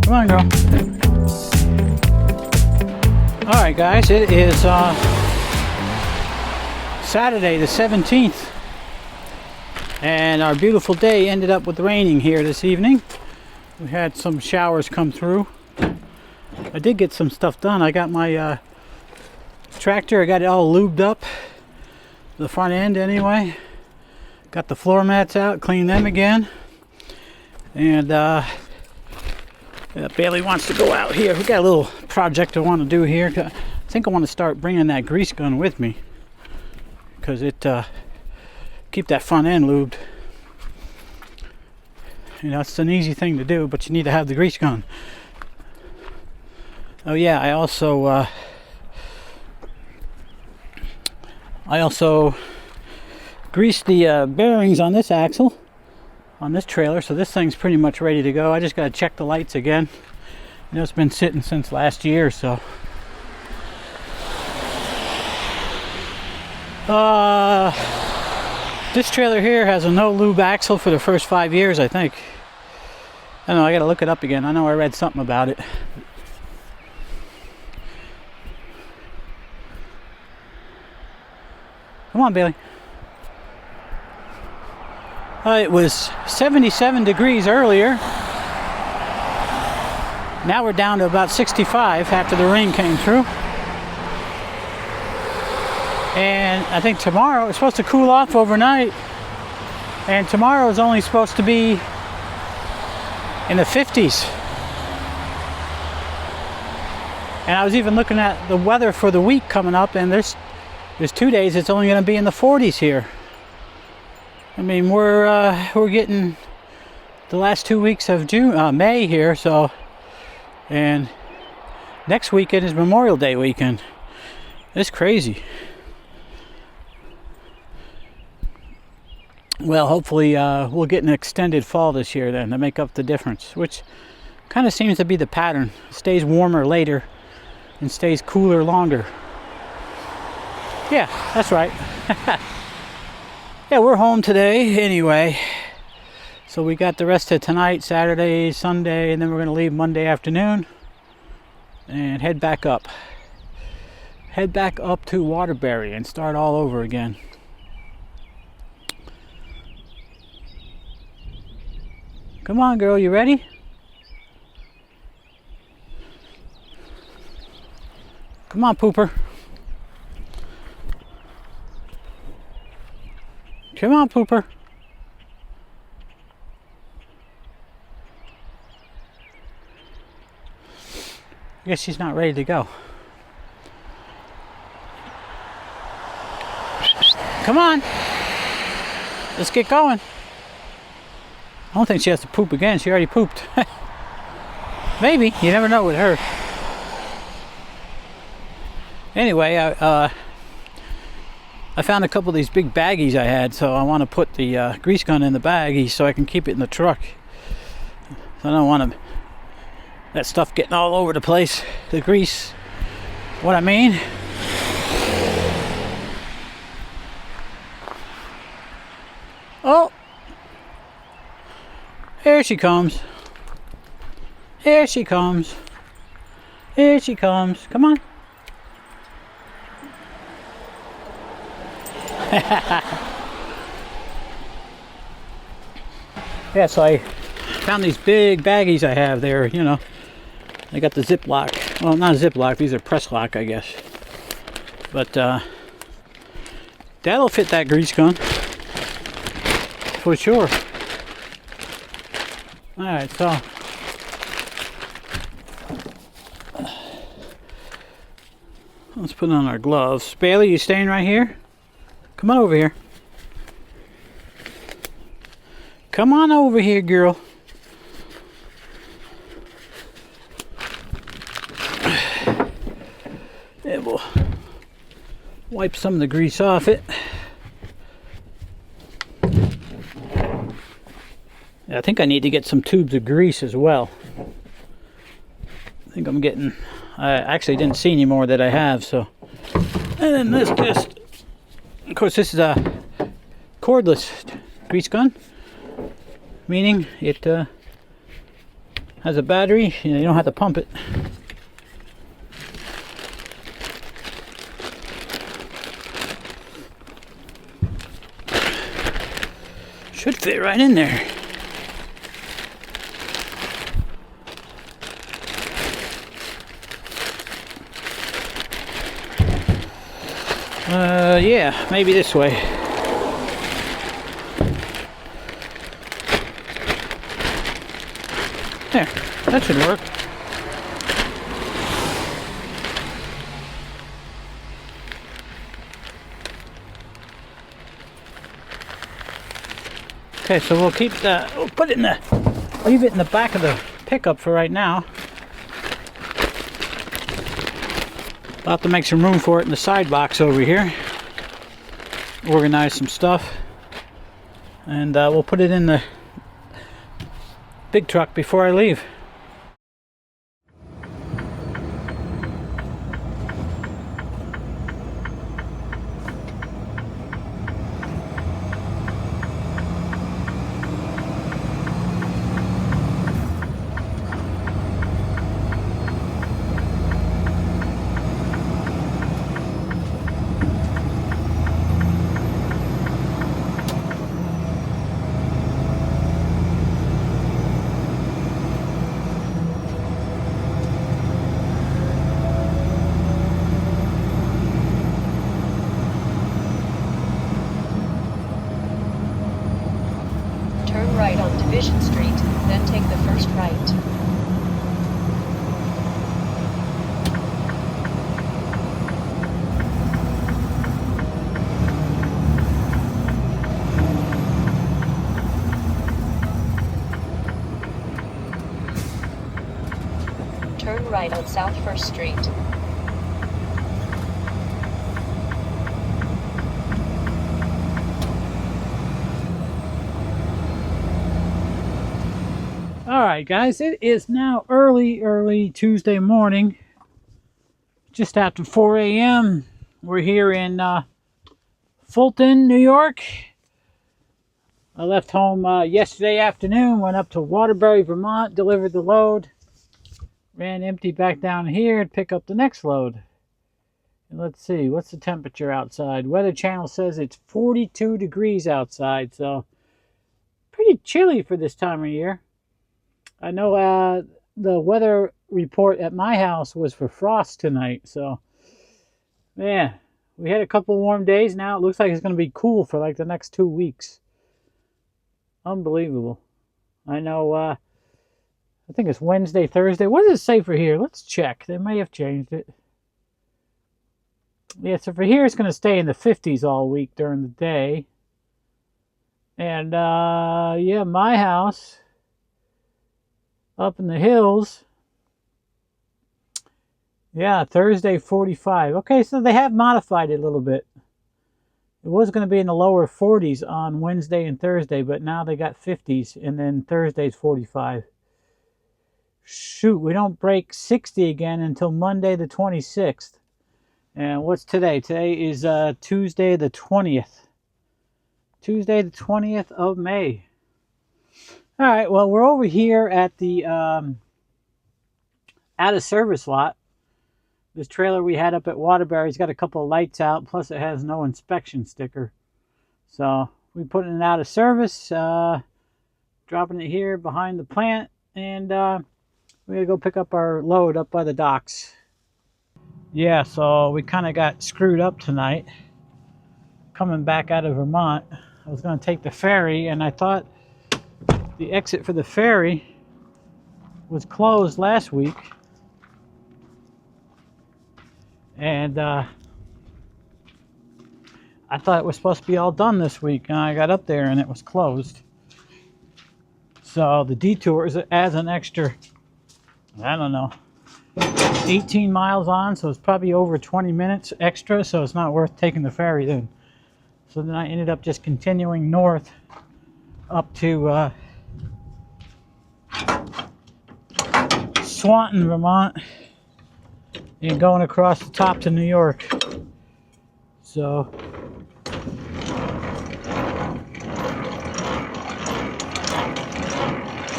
Come on, girl. Alright guys, it is Saturday the 17th. And our beautiful day ended up with raining here this evening. We had some showers come through. I did get some stuff done. I got my tractor, I got it all lubed up. The front end anyway. Got the floor mats out, cleaned them again. And Bailey wants to go out here. We got a little project I want to do here. I think I want to start bringing that grease gun with me, because it keep that front end lubed. You know, it's an easy thing to do, but you need to have the grease gun. Oh yeah, I also greased the bearings on this axle, on this trailer, so this thing's pretty much ready to go. I just got to check the lights again. You know, it's been sitting since last year, so. This trailer here has a no lube axle for the first 5 years, I think. I don't know, I got to look it up again. I know I read something about it. Come on, Bailey. It was 77 degrees earlier. Now we're down to about 65 after the rain came through. And I think tomorrow it's supposed to cool off overnight. And tomorrow is only supposed to be in the 50s. And I was even looking at the weather for the week coming up, and there's 2 days it's only going to be in the 40s here. I mean, we're getting the last 2 weeks of May here, so, and next weekend is Memorial Day weekend. It's crazy. Well, hopefully we'll get an extended fall this year then to make up the difference, which kind of seems to be the pattern. It stays warmer later and stays cooler longer. Yeah, that's right. Yeah, we're home today anyway. So we got the rest of tonight, Saturday, Sunday, and then we're going to leave Monday afternoon and head back up. Head back up to Waterbury and start all over again. Come on, girl, you ready? Come on, pooper. Come on, pooper. I guess she's not ready to go. Come on. Let's get going. I don't think she has to poop again. She already pooped. Maybe. You never know with her. Anyway, I found a couple of these big baggies I had, so I want to put the grease gun in the baggie so I can keep it in the truck. I don't want that stuff getting all over the place. The grease. What I mean? Oh! Here she comes. Here she comes. Here she comes. Come on. Yeah, so I found these big baggies I have there, you know. They got the Ziploc. Well, not a Ziploc, these are press lock, I guess. But that'll fit that grease gun. For sure. Alright, so let's put on our gloves. Bailey, you staying right here? Come on over here. Come on over here, girl. And we'll wipe some of the grease off it. I think I need to get some tubes of grease as well. I think I'm getting, I actually didn't see any more that I have, so. And then this just, of course this is a cordless grease gun, meaning it has a battery. You don't have to pump it. Should fit right in there. Yeah, maybe this way. There, that should work. Okay, so we'll keep the, we'll put it in the, leave it in the back of the pickup for right now. I'll have to make some room for it in the side box over here. Organize some stuff. And we'll put it in the big truck before I leave. Turn right on Division Street, then take the first right. Turn right on South 1st Street. Alright guys, it is now early Tuesday morning. Just after 4 a.m. We're here in Fulton, New York. I left home yesterday afternoon, went up to Waterbury, Vermont, delivered the load. Ran empty back down here to pick up the next load. And let's see, what's the temperature outside? Weather Channel says it's 42 degrees outside, so pretty chilly for this time of year. I know the weather report at my house was for frost tonight, so man, we had a couple warm days. Now it looks like it's going to be cool for like the next 2 weeks. Unbelievable. I know, I think it's Wednesday, Thursday. What does it say for here? Let's check. They may have changed it. Yeah, so for here it's going to stay in the 50s all week during the day. And yeah, my house up in the hills, yeah, Thursday 45. Okay, so they have modified it a little bit. It was going to be in the lower 40s on Wednesday and Thursday, but now they got 50s, and then Thursday's 45. Shoot, we don't break 60 again until Monday the 26th. And what's today? Today is Tuesday the 20th. Tuesday the 20th of May. All right, well, we're over here at the out-of-service lot. This trailer we had up at Waterbury's got a couple of lights out, plus it has no inspection sticker. So we put it out of service, dropping it here behind the plant, and we're going to go pick up our load up by the docks. Yeah, so we kind of got screwed up tonight coming back out of Vermont. I was going to take the ferry, and I thought the exit for the ferry was closed last week. And I thought it was supposed to be all done this week, and I got up there and it was closed. So the detour adds an extra, I don't know, 18 miles on, so it's probably over 20 minutes extra, so it's not worth taking the ferry then. So then I ended up just continuing north up to Swanton, Vermont, and going across the top to New York. So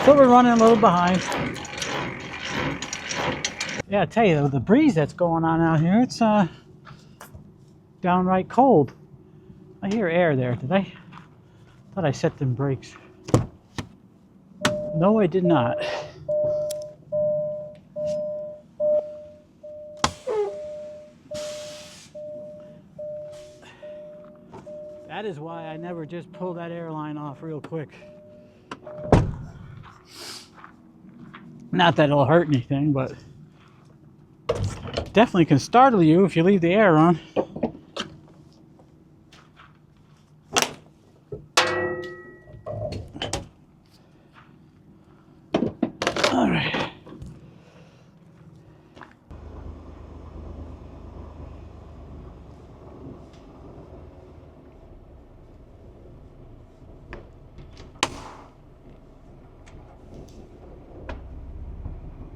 we're running a little behind. Yeah, I tell you, the breeze that's going on out here, it's downright cold. I hear air there. Did I? Thought I set them brakes. No, I did not. That is why I never just pull that airline off real quick. Not that it'll hurt anything, but definitely can startle you if you leave the air on. All right.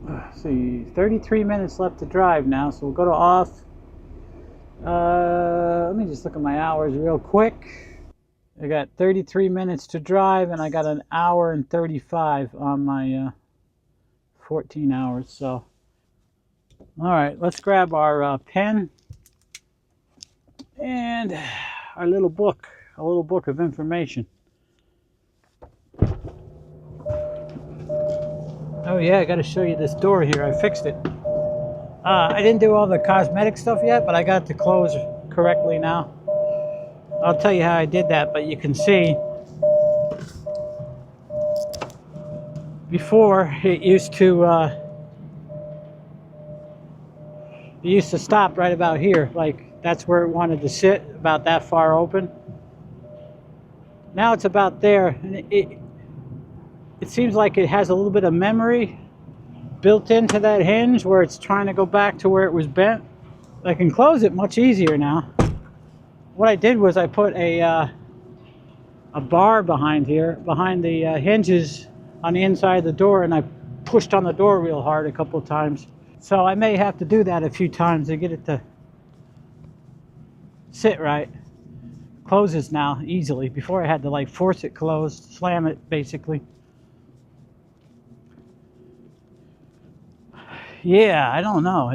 Let's see, 33 minutes left to drive now, so we'll go to off. Let me just look at my hours real quick. I got 33 minutes to drive, and I got an hour and 35 on my 14 hours. So, all right, let's grab our pen and our little book, a little book of information. Oh yeah, I got to show you this door here. I fixed it. I didn't do all the cosmetic stuff yet, but I got it to close correctly now. I'll tell you how I did that, but you can see before it used to stop right about here, like that's where it wanted to sit, about that far open. Now it's about there, and it seems like it has a little bit of memory built into that hinge where it's trying to go back to where it was bent. I can close it much easier now. What I did was I put a bar behind here, behind the hinges on the inside of the door, and I pushed on the door real hard a couple of times. So I may have to do that a few times to get it to sit right. Closes now easily. Before I had to like force it closed, slam it basically. Yeah, I don't know.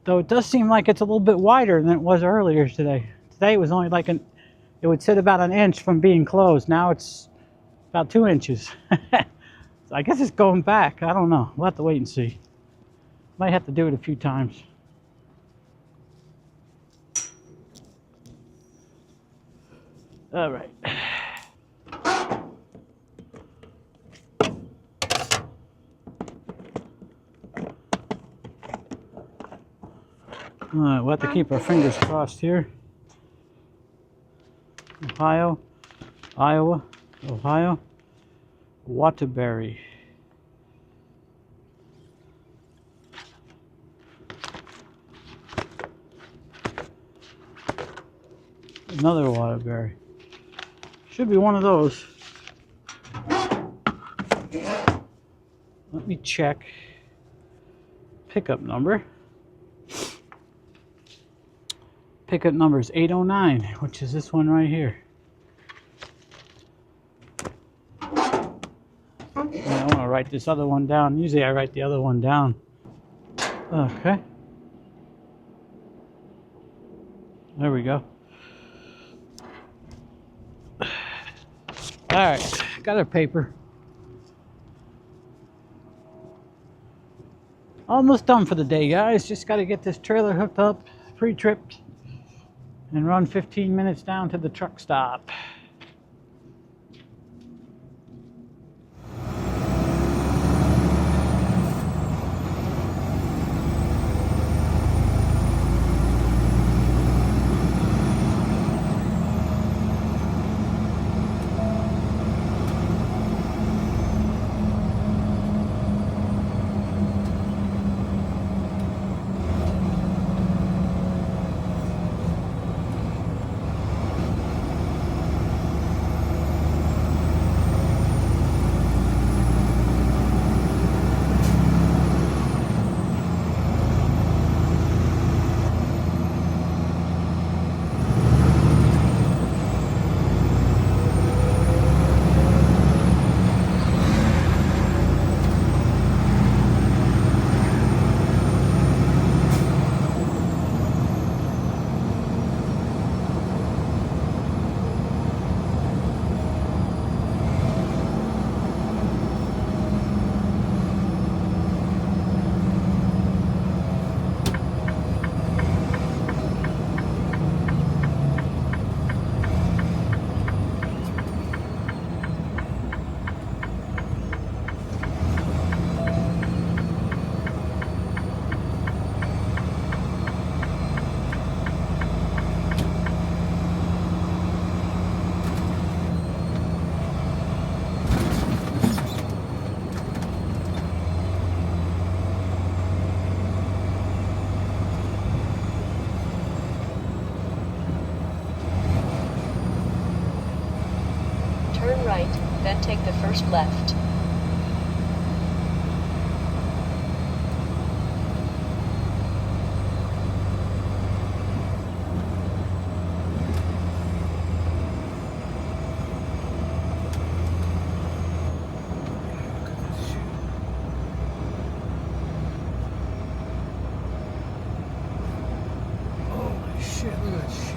Though it does seem like it's a little bit wider than it was earlier today. Today it was only like it would sit about an inch from being closed. Now it's about 2 inches. So I guess it's going back. I don't know. We'll have to wait and see. Might have to do it a few times. All right. We'll have to keep our fingers crossed here. Ohio, Iowa, Ohio, Waterbury. Another Waterbury. Should be one of those. Let me check. Pickup number. Pickup number is 809, which is this one right here. Yeah, I want to write this other one down. Usually I write the other one down. Okay. There we go. Alright, got our paper. Almost done for the day, guys. Just got to get this trailer hooked up, pre-tripped, and run 15 minutes down to the truck stop. first left. Shit, look at that shit.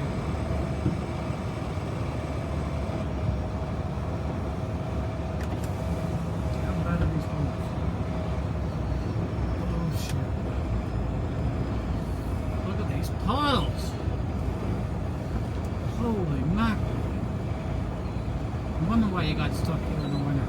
How bad are these holes? Oh shit. Look at these puddles. Holy mackerel. I wonder why you got stuck here in the winter.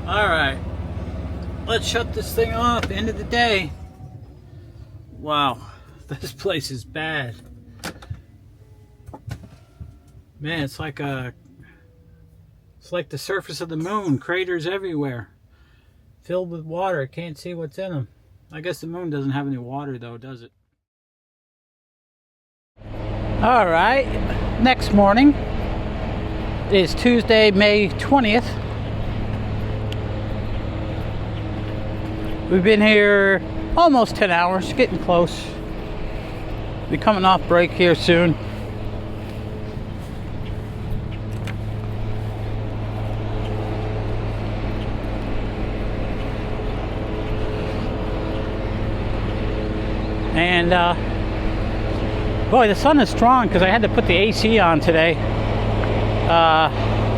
Alright, let's shut this thing off. End of the day. Wow, this place is bad. Man, it's like the surface of the moon. Craters everywhere. Filled with water. Can't see what's in them. I guess the moon doesn't have any water though, does it? Alright, next morning is Tuesday, May 20th. We've been here almost 10 hours, getting close. Be coming off break here soon. And boy, the sun is strong because I had to put the AC on today.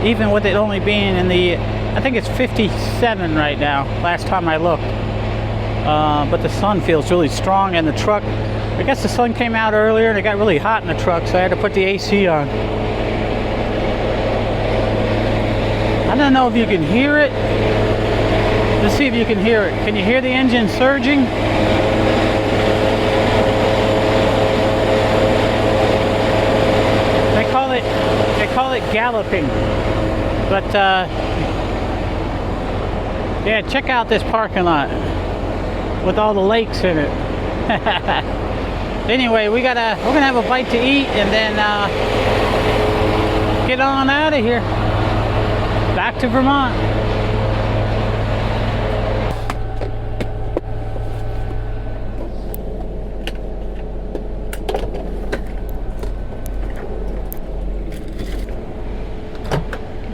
Even with it only being in the, I think it's 57 right now, last time I looked. But the sun feels really strong in the truck. I guess the sun came out earlier and it got really hot in the truck, so I had to put the AC on. I don't know if you can hear it. Let's see if you can hear it. Can you hear the engine surging? They call it galloping. But yeah, check out this parking lot with all the lakes in it. Anyway, we're gonna have a bite to eat and then get on out of here. Back to Vermont.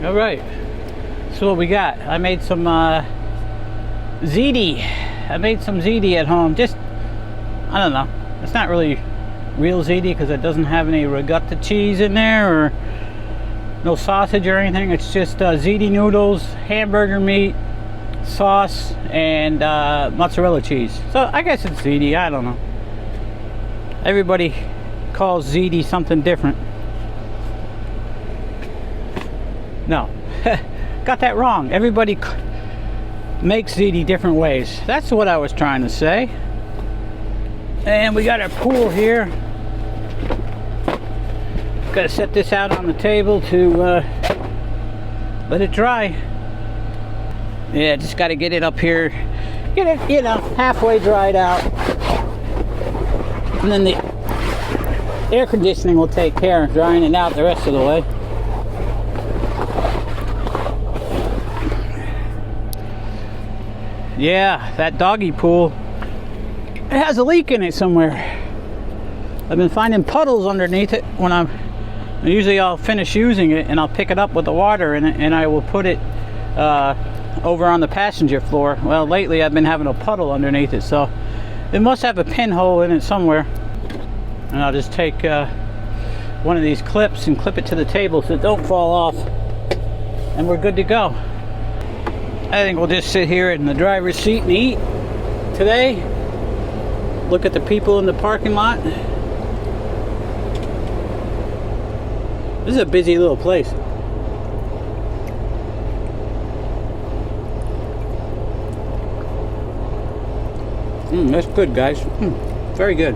All right, so what we got? I made some ziti. I made some ziti at home. Just, I don't know. It's not really real ziti because it doesn't have any ricotta cheese in there or no sausage or anything. It's just ziti noodles, hamburger meat, sauce, and mozzarella cheese. So I guess it's ziti. I don't know. Everybody calls ziti something different. No, got that wrong. Everybody makes ziti different ways. That's what I was trying to say. And we got our pool here. Got to set this out on the table to let it dry. Yeah, just got to get it up here, get it, you know, halfway dried out, and then the air conditioning will take care of drying it out the rest of the way. Yeah, that doggy pool, it has a leak in it somewhere. I've been finding puddles underneath it when usually I'll finish using it and I'll pick it up with the water in it and I will put it over on the passenger floor. Well, lately I've been having a puddle underneath it, so it must have a pinhole in it somewhere. And I'll just take one of these clips and clip it to the table so it don't fall off, and we're good to go. I think we'll just sit here in the driver's seat and eat today. Look at the people in the parking lot. This is a busy little place. That's good, guys. Very good.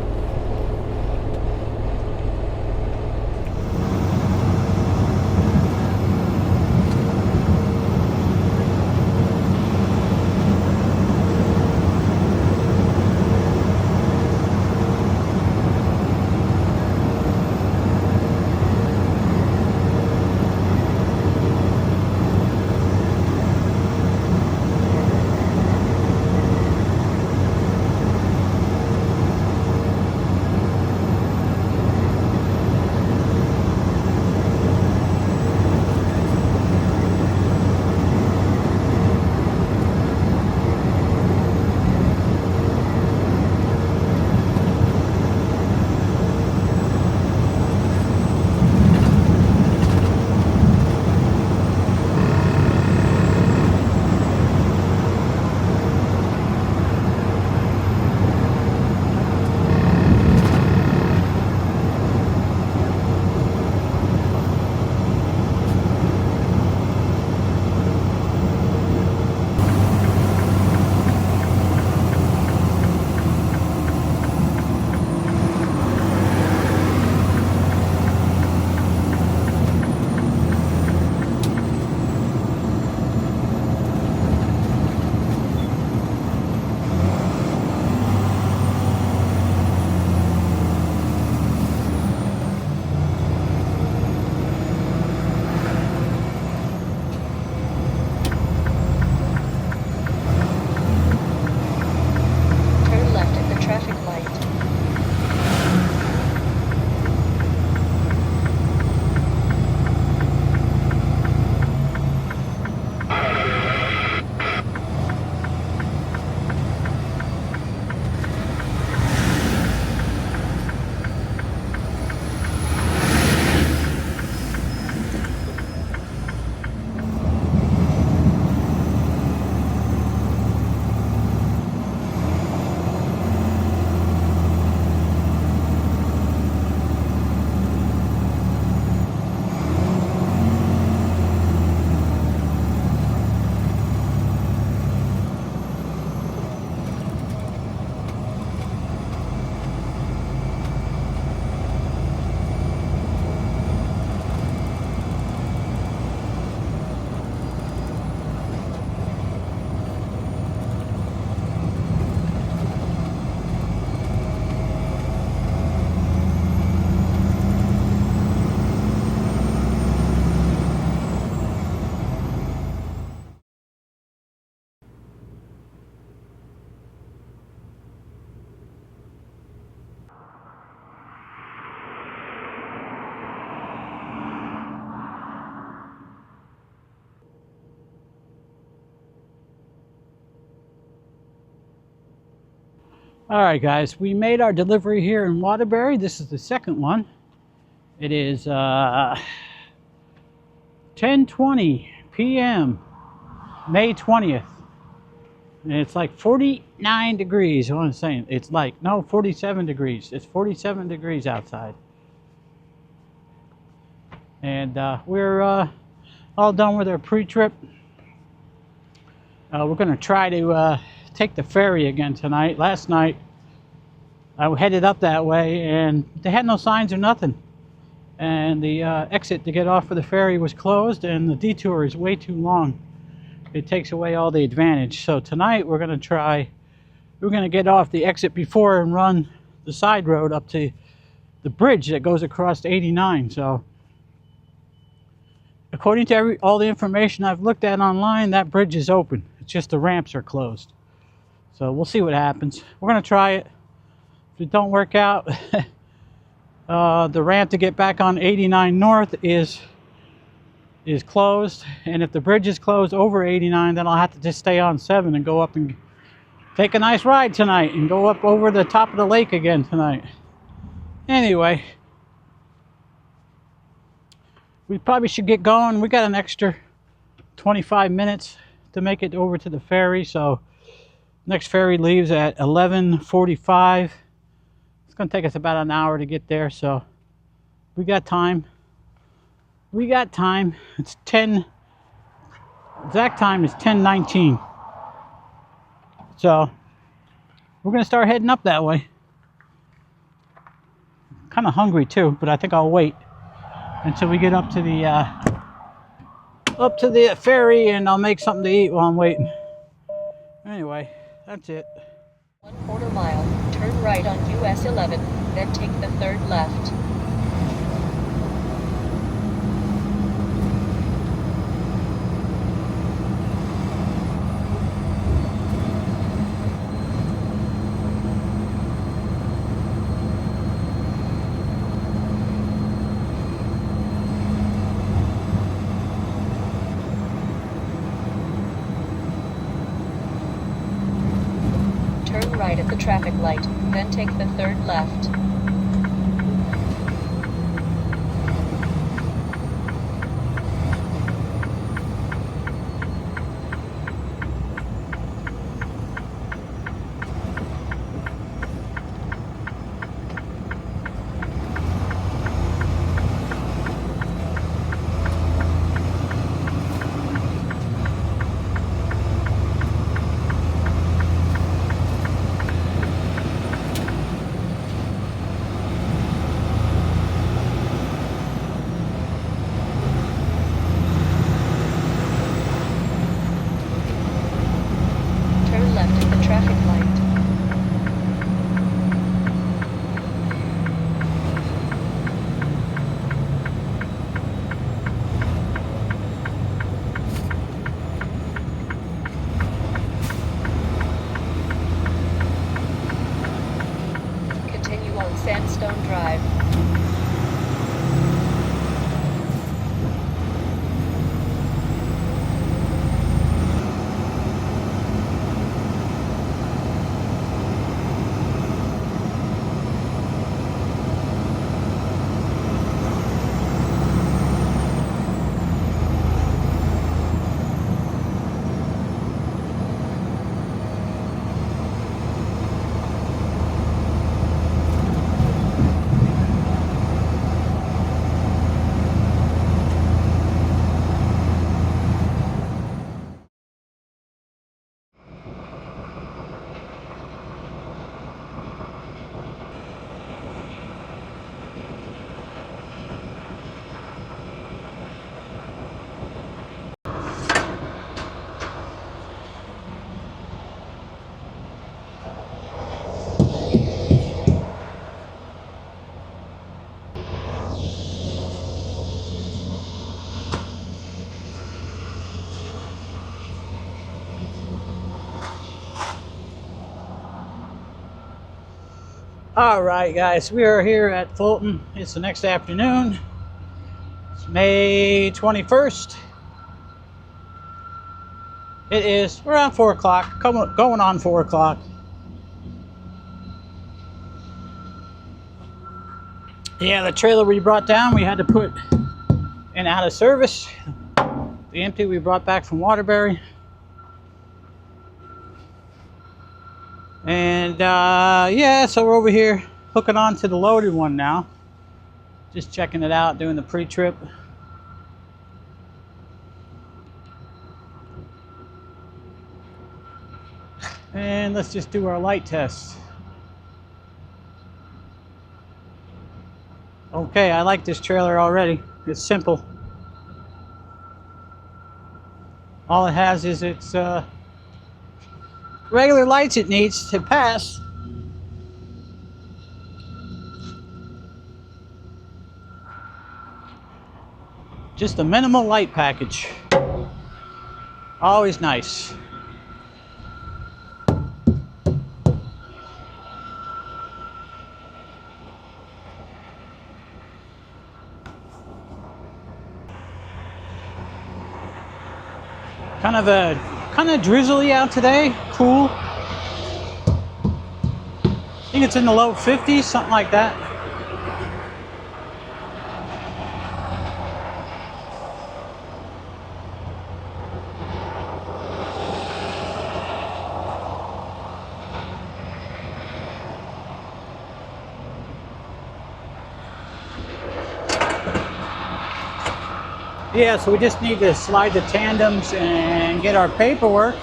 Alright guys, we made our delivery here in Waterbury. This is the second one. It is 10:20 p.m. May 20th. And it's like 49 degrees. I want to say it's like, no, 47 degrees. It's 47 degrees outside. And we're all done with our pre-trip. We're going to try to take the ferry again tonight. Last night I headed up that way and they had no signs or nothing, and the exit to get off of the ferry was closed, and the detour is way too long. It takes away all the advantage. So tonight we're going to get off the exit before and run the side road up to the bridge that goes across 89. So according to all the information I've looked at online, that bridge is open. It's just the ramps are closed. So we'll see what happens. We're going to try it. If it don't work out, the ramp to get back on 89 North is closed. And if the bridge is closed over 89, then I'll have to just stay on 7 and go up and take a nice ride tonight and go up over the top of the lake again tonight. Anyway, we probably should get going. We got an extra 25 minutes to make it over to the ferry, so next ferry leaves at 11:45. It's gonna take us about an hour to get there, so we got time. We got time. It's 10. Exact time is 10:19. So we're gonna start heading up that way. Kind of hungry too, but I think I'll wait until we get up to the ferry, and I'll make something to eat while I'm waiting. Anyway, that's it. 1/4 mile, turn right on US 11, then take the third left. Turn right at the traffic light, then take the third left. Turn left at the traffic light. Continue on Sandstone Drive. All right, guys, we are here at Fulton. It's the next afternoon. It's May 21st. It is around 4 o'clock, going on 4 o'clock. Yeah, the trailer we brought down, we had to put in out of service. The empty we brought back from Waterbury. And yeah, so we're over here hooking on to the loaded one now. Just checking it out, doing the pre-trip. And let's just do our light test. Okay, I like this trailer already. It's simple. All it has is its regular lights it needs to pass. Just a minimal light package. Always nice. Kind of drizzly out today. Cool. I think it's in the low 50s, something like that. Yeah, so we just need to slide the tandems and get our paperwork.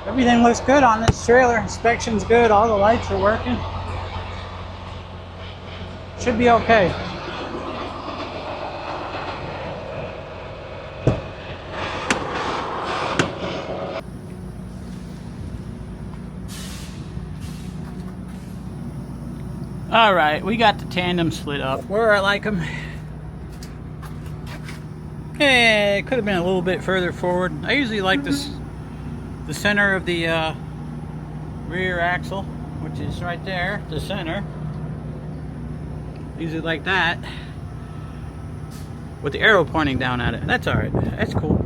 Everything looks good on this trailer. Inspection's good. All the lights are working. Should be okay. All right, we got the tandem split up where I like them. Yeah, it could have been a little bit further forward. I usually like this, the center of the rear axle, which is right there, the center. Usually like that, with the arrow pointing down at it. That's all right. That's cool.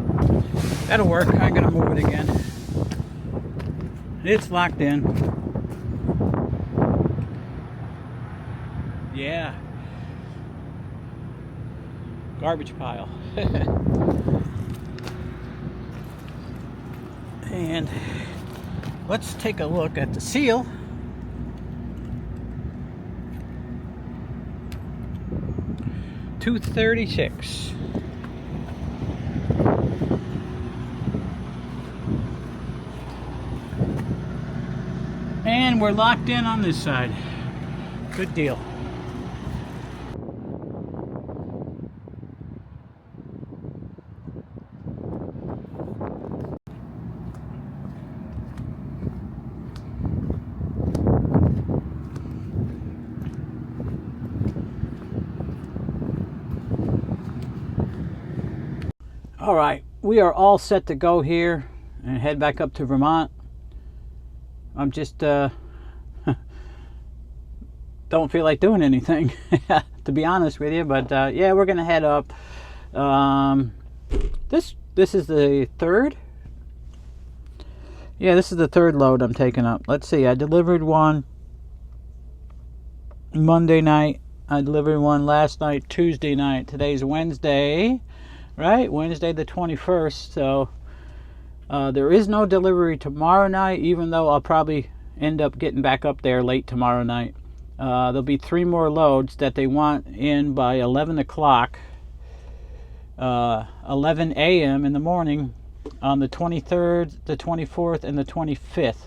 That'll work. I'm gonna move it again. It's locked in. Yeah. Garbage pile. And let's take a look at the seal. $236. And we're locked in on this side. Good deal. All right, we are all set to go here and head back up to Vermont. I'm just don't feel like doing anything, to be honest with you. But yeah, we're gonna head up. This is the third. Yeah, this is the third load I'm taking up. Let's see. I delivered one Monday night. I delivered one last night, Tuesday night. Today's Wednesday. Right, Wednesday the 21st, so there is no delivery tomorrow night, even though I'll probably end up getting back up there late tomorrow night. There'll be 3 more loads that they want in by 11 o'clock, 11 a.m. in the morning on the 23rd, the 24th, and the 25th.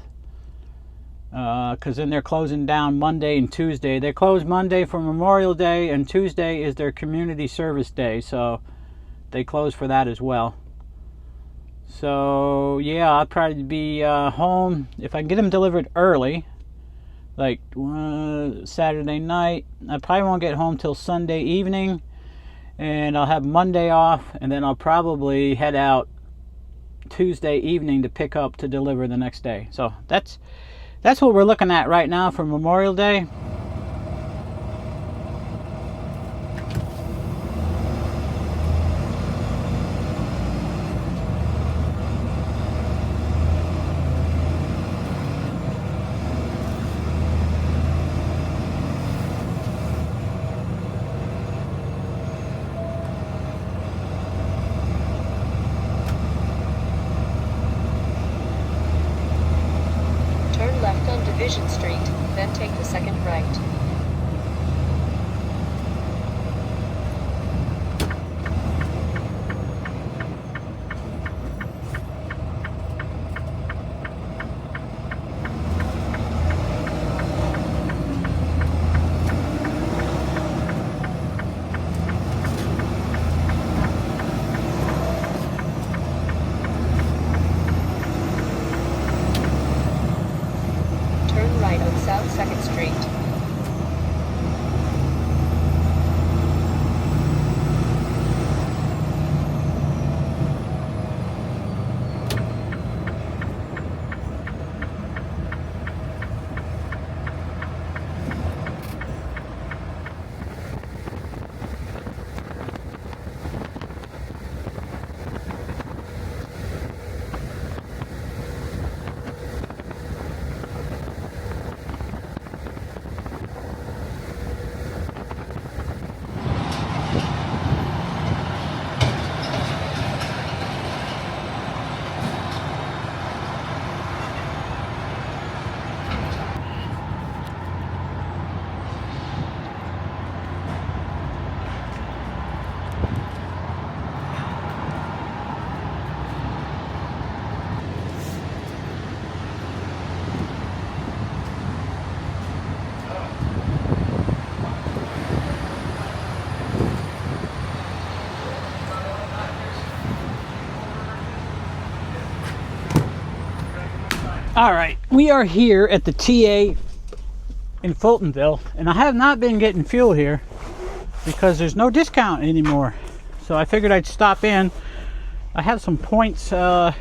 Because then they're closing down Monday and Tuesday. They close Monday for Memorial Day, and Tuesday is their community service day, so they close for that as well. So yeah, I'll probably be home if I can get them delivered early, like Saturday night. I probably won't get home till Sunday evening, and I'll have Monday off, and then I'll probably head out Tuesday evening to pick up to deliver the next day. So that's what we're looking at right now for Memorial Day. Left on Division Street, then take the second right. South 2nd Street. All right, we are here at the TA in Fultonville, and I have not been getting fuel here because there's no discount anymore. So I figured I'd stop in. I have some points to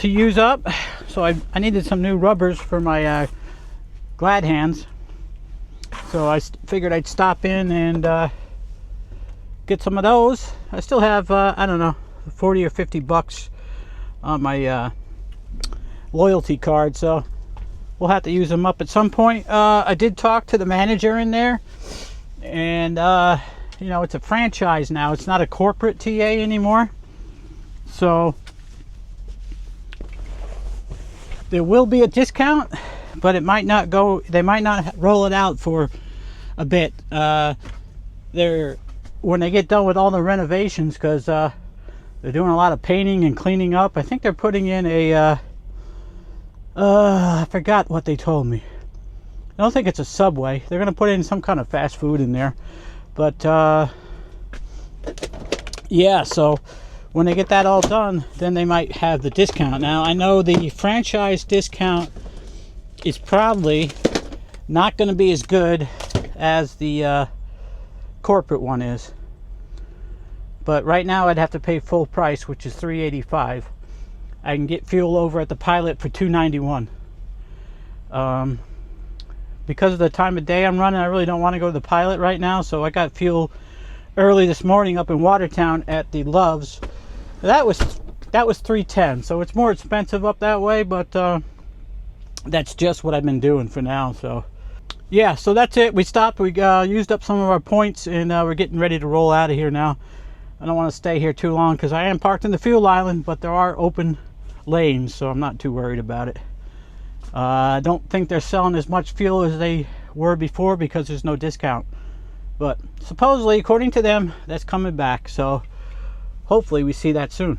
use up, so I needed some new rubbers for my glad hands. So I figured I'd stop in and get some of those. I still have I don't know, 40 or 50 bucks on my loyalty card, so we'll have to use them up at some point. I did talk to the manager in there, and you know, it's a franchise now. It's not a corporate TA anymore, so there will be a discount, but it might not go. They might not roll it out for a bit. When they get done with all the renovations, because they're doing a lot of painting and cleaning up. I think they're putting in a I forgot what they told me. I don't think it's a Subway. They're gonna put in some kind of fast food in there, but yeah, so when they get that all done, then they might have the discount. Now I know the franchise discount is probably not going to be as good as the corporate one is, but right now I'd have to pay full price, which is $3.85. I can get fuel over at the Pilot for $2.91. Because of the time of day I'm running, I really don't want to go to the Pilot right now, so I got fuel early this morning up in Watertown at the Loves. That was $3.10, so it's more expensive up that way, but that's just what I've been doing for now. So yeah, so that's it. We stopped, we used up some of our points, and we're getting ready to roll out of here now. I don't want to stay here too long because I am parked in the fuel island, but there are open lanes, so I'm not too worried about it. I don't think they're selling as much fuel as they were before because there's no discount, but supposedly, according to them, that's coming back, so hopefully we see that soon.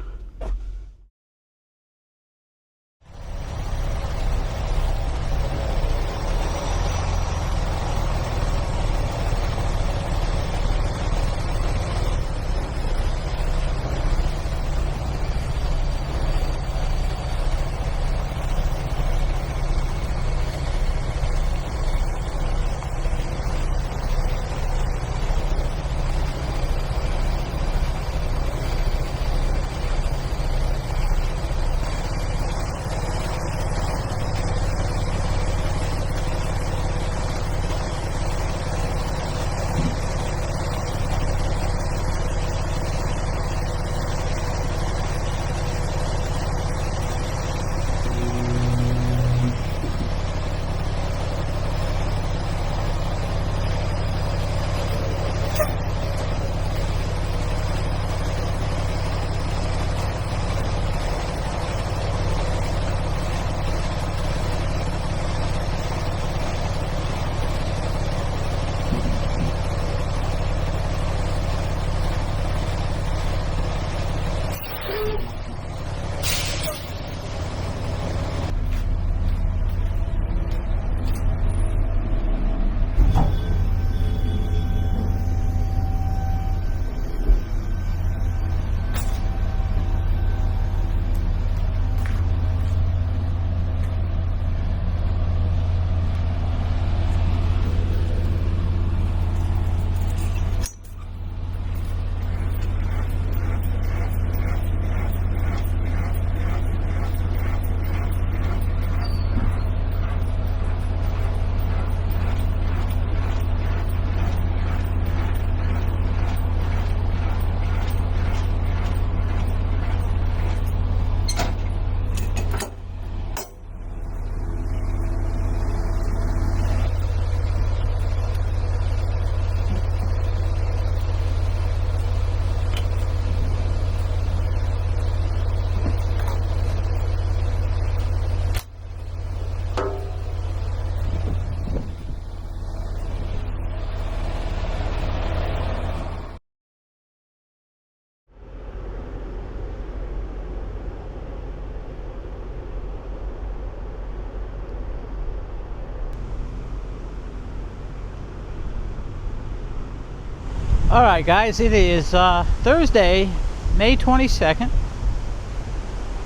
All right, guys, it is Thursday, May 22nd,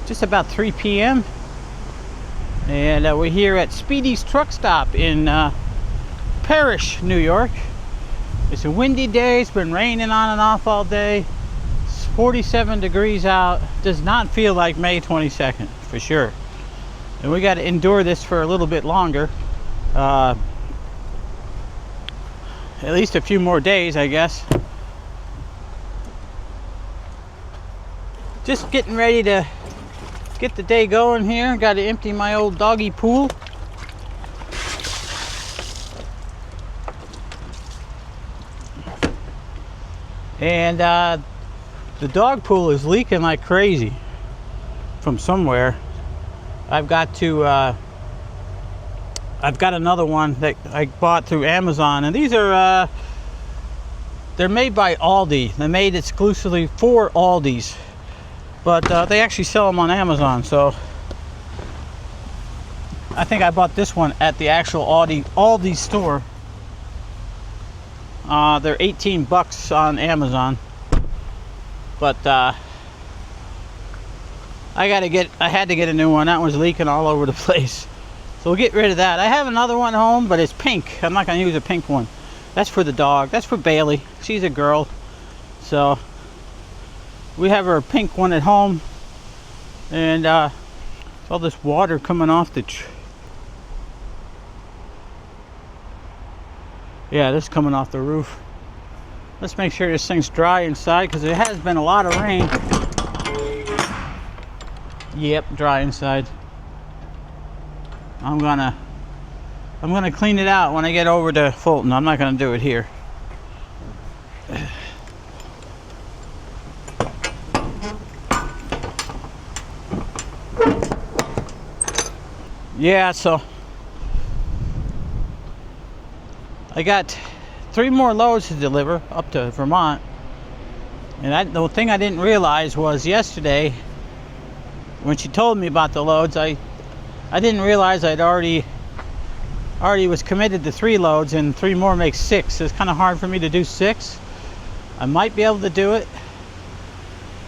just about 3 p.m. And we're here at Speedy's Truck Stop in Parrish, New York. It's a windy day. It's been raining on and off all day. It's 47 degrees out. Does not feel like May 22nd, for sure. And we got to endure this for a little bit longer. At least a few more days, I guess. Just getting ready to get the day going here. Got to empty my old doggy pool. And the dog pool is leaking like crazy from somewhere. I've got another one that I bought through Amazon, and these are they're made by Aldi. They're made exclusively for Aldi's. But they actually sell them on Amazon, so I think I bought this one at the actual Aldi store. They're 18 bucks on Amazon, but I had to get a new one. That one's leaking all over the place, so we'll get rid of that. I have another one home, but it's pink. I'm not going to use a pink one. That's for the dog. That's for Bailey. She's a girl, so we have our pink one at home, and all this water coming off the yeah, this is coming off the roof. Let's make sure this thing's dry inside, because there has been a lot of rain. Yep, dry inside. I'm gonna clean it out when I get over to Fulton. I'm not gonna do it here. Yeah, so I got 3 more loads to deliver up to Vermont. And the thing I didn't realize was yesterday, when she told me about the loads, I didn't realize I'd already was committed to 3 loads, and 3 more makes 6. It's kind of hard for me to do 6. I might be able to do it.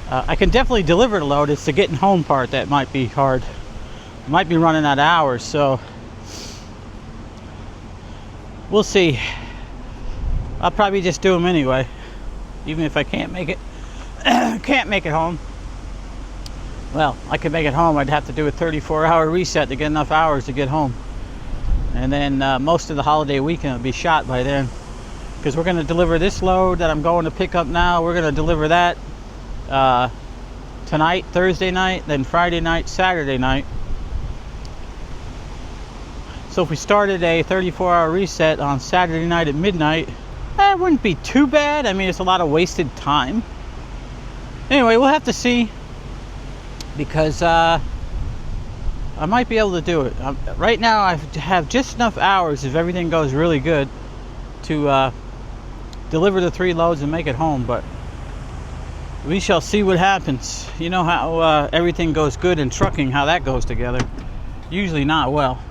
I can definitely deliver the load. It's the getting home part that might be hard. I might be running out of hours, so we'll see. I'll probably just do them anyway, even if I can't make it home. Well, I could make it home. I'd have to do a 34-hour reset to get enough hours to get home, and then most of the holiday weekend will be shot by then, because we're going to deliver this load that I'm going to pick up now. We're going to deliver that tonight, Thursday night, then Friday night, Saturday night. So if we started a 34-hour reset on Saturday night at midnight, that wouldn't be too bad. I mean, it's a lot of wasted time. Anyway, we'll have to see, because I might be able to do it. Right now, I have just enough hours, if everything goes really good, to deliver the 3 loads and make it home. But we shall see what happens. You know how everything goes good in trucking, how that goes together. Usually not well.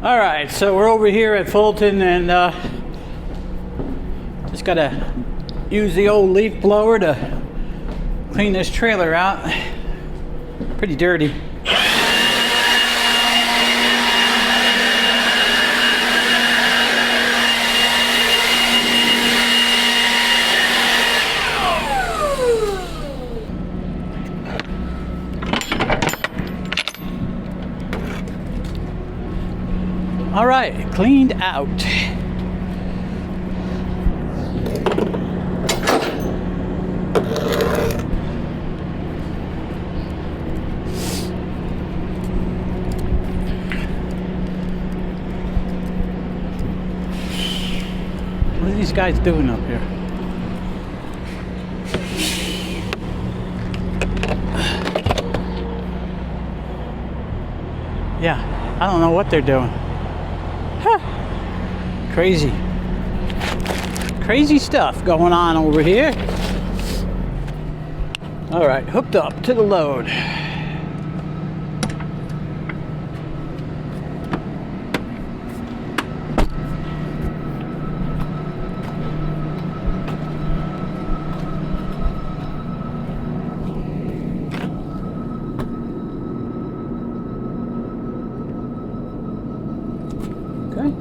All right, so we're over here at Fulton and just gotta use the old leaf blower to clean this trailer out. Pretty dirty. All right, cleaned out. What are these guys doing up here? Yeah, I don't know what they're doing. Huh. Crazy stuff going on over here. All right, hooked up to the load. Okay.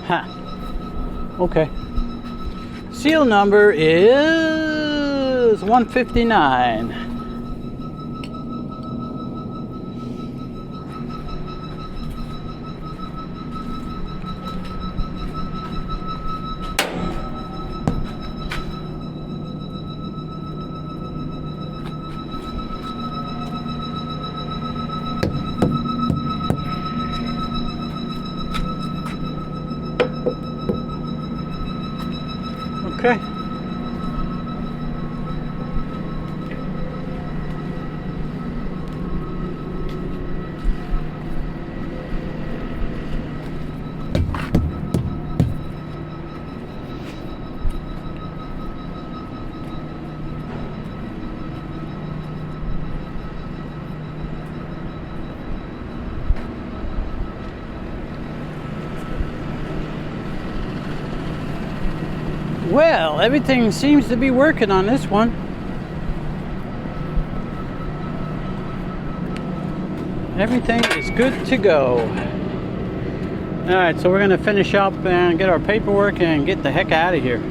Huh. Okay. Seal number is 159. Okay. Well, everything seems to be working on this one. Everything is good to go. Alright, so we're going to finish up and get our paperwork and get the heck out of here.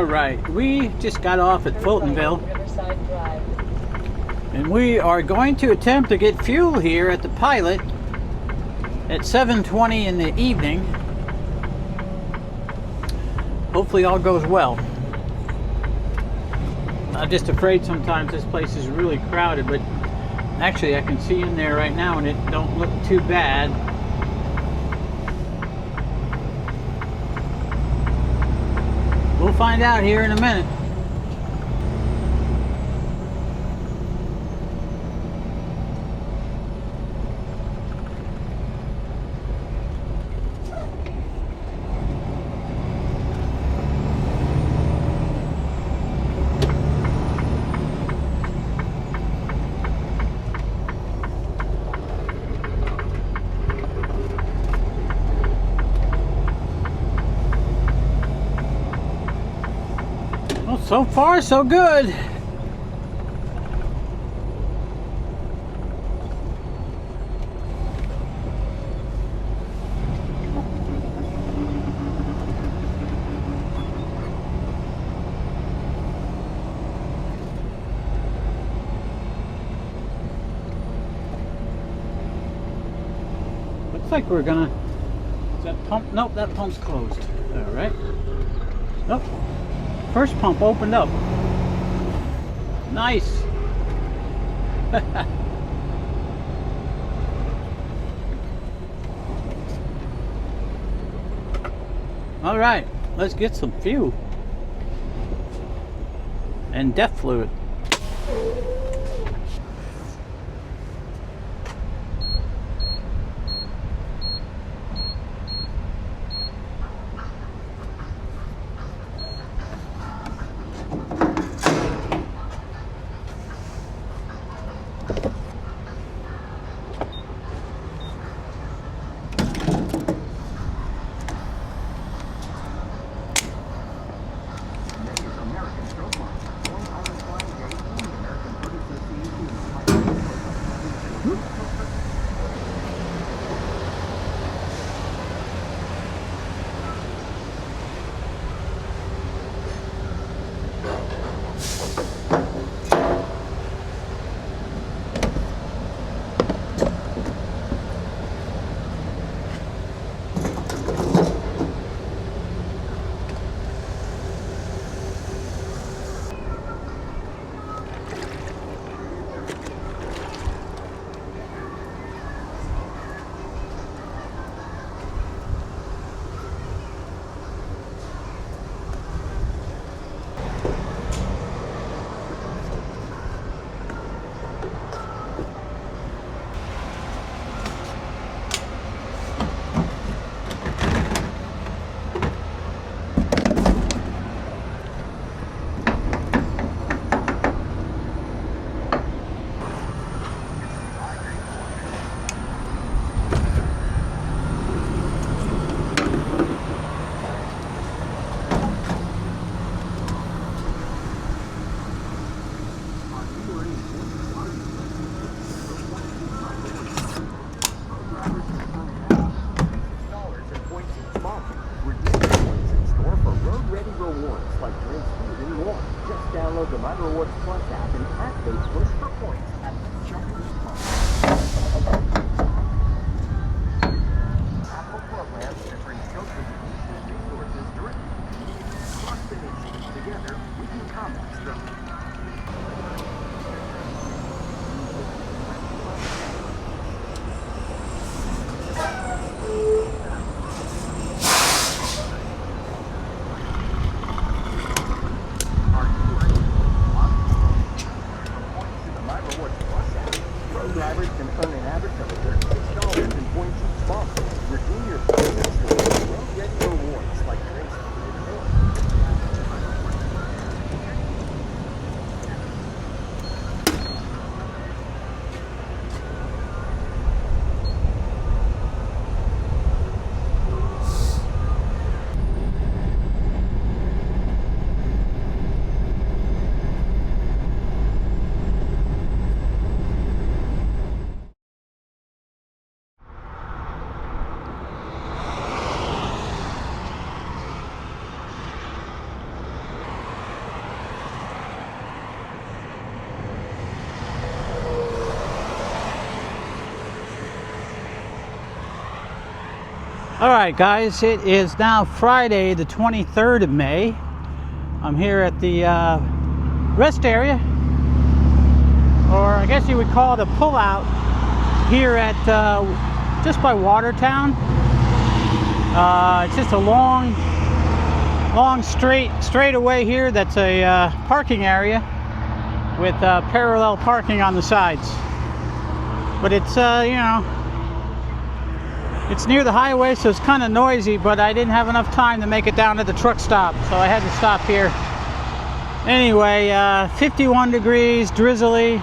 Alright, we just got off at Turn Fultonville, right on Riverside Drive. and we are going to attempt to get fuel here at the Pilot at 7:20 in the evening. Hopefully all goes well. I'm just afraid sometimes this place is really crowded, but actually I can see in there right now and it don't look too bad. We'll find out here in a minute. Well, so far so good. Looks like we're gonna. Is that pump? Nope, that pump's closed. All right. Nope. First pump opened up. Nice. All right, let's get some fuel and DEF fluid. Download the My Rewards Plus app and activate push for points at the Truckers Pump. Apple programs that bring social resources directly across the nation. Together, we can combat struggle. Drivers can earn an average of $36 in points each month. Redeem your points for road-ready rewards like drinks and more. Alright guys, it is now Friday the 23rd of May. I'm here at the rest area, or I guess you would call it a pullout, here at just by Watertown. It's just a long straightaway here that's a parking area with parallel parking on the sides. But it's, you know, it's near the highway, so it's kind of noisy, but I didn't have enough time to make it down to the truck stop, so I had to stop here. Anyway, 51 degrees, drizzly.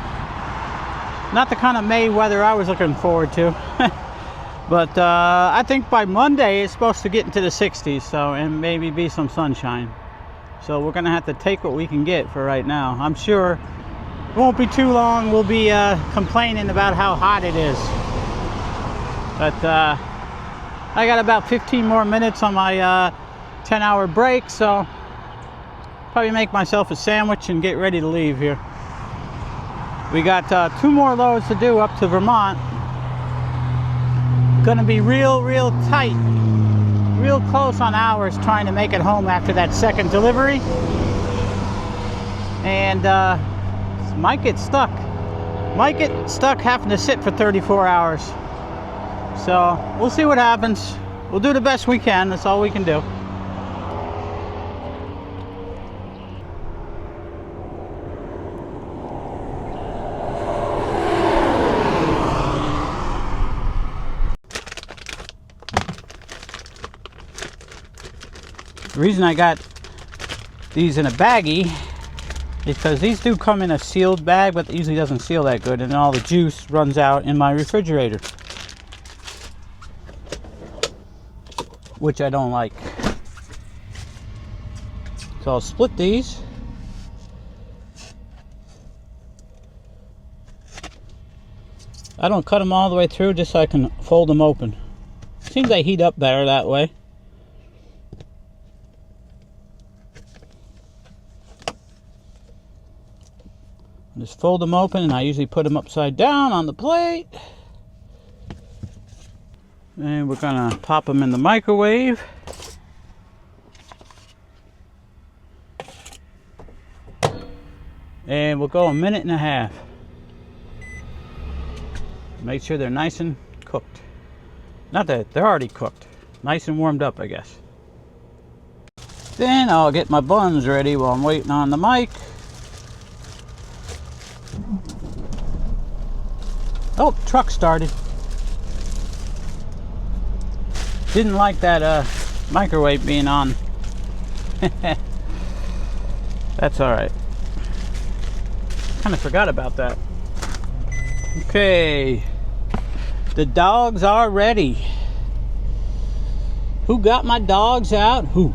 Not the kind of May weather I was looking forward to. But I think by Monday it's supposed to get into the 60s, so, and maybe be some sunshine. So we're going to have to take what we can get for right now. I'm sure it won't be too long. We'll be complaining about how hot it is. But I got about 15 more minutes on my 10-hour break, so probably make myself a sandwich and get ready to leave here. We got 2 more loads to do up to Vermont. Gonna be real tight, real close on hours trying to make it home after that second delivery. And might get stuck having to sit for 34 hours. So we'll see what happens. We'll do the best we can. That's all we can do. The reason I got these in a baggie is because these do come in a sealed bag, but it usually doesn't seal that good, and then all the juice runs out in my refrigerator, which I don't like. So I'll split these. I don't cut them all the way through just so I can fold them open. Seems they heat up better that way. Just fold them open, and I usually put them upside down on the plate. And we're gonna pop them in the microwave. And we'll go 1.5 minutes. Make sure they're nice and cooked. Not that they're already cooked. Nice and warmed up, I guess. Then I'll get my buns ready while I'm waiting on the mic. Oh, truck started. Didn't like that microwave being on. That's alright. Kind of forgot about that. Okay. The dogs are ready. Who got my dogs out? Who?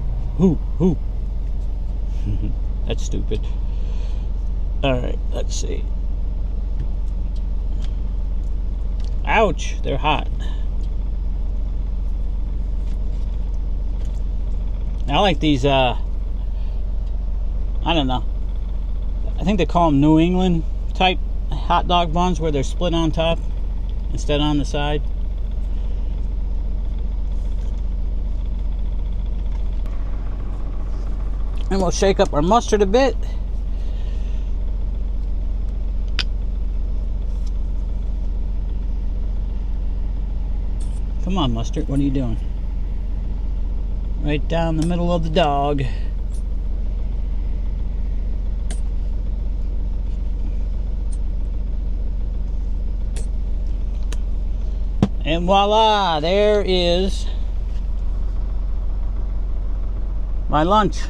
That's stupid. Alright, let's see. Ouch, they're hot. I like these, I don't know. I think they call them New England type hot dog buns, where they're split on top instead on the side. And we'll shake up our mustard a bit. Come on, mustard, what are you doing? Right down the middle of the dog. And voila, there is my lunch.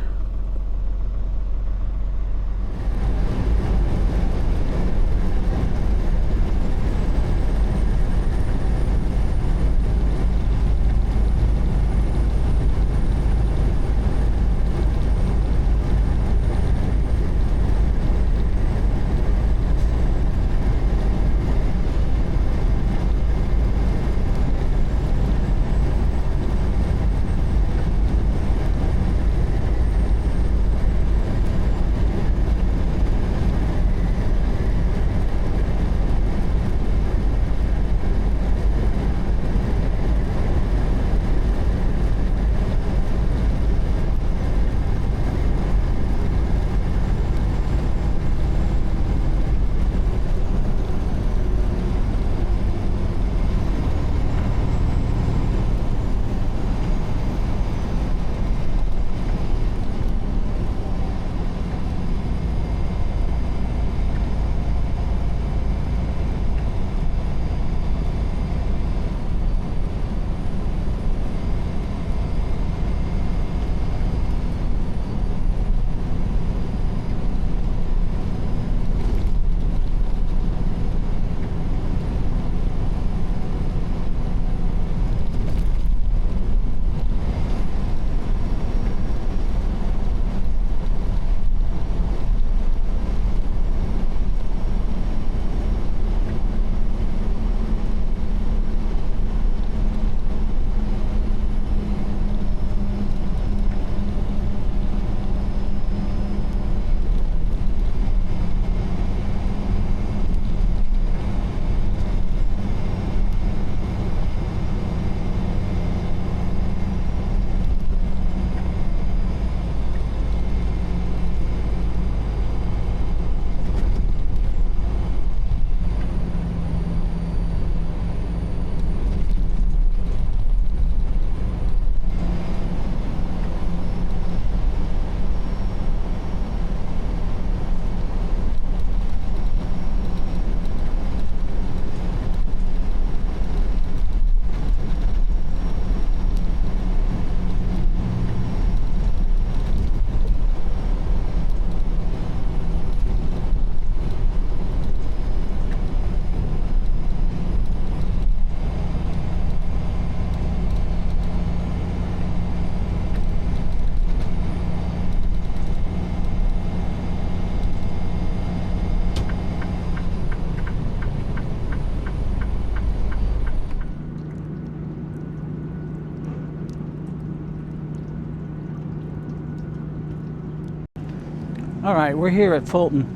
All right, we're here at Fulton.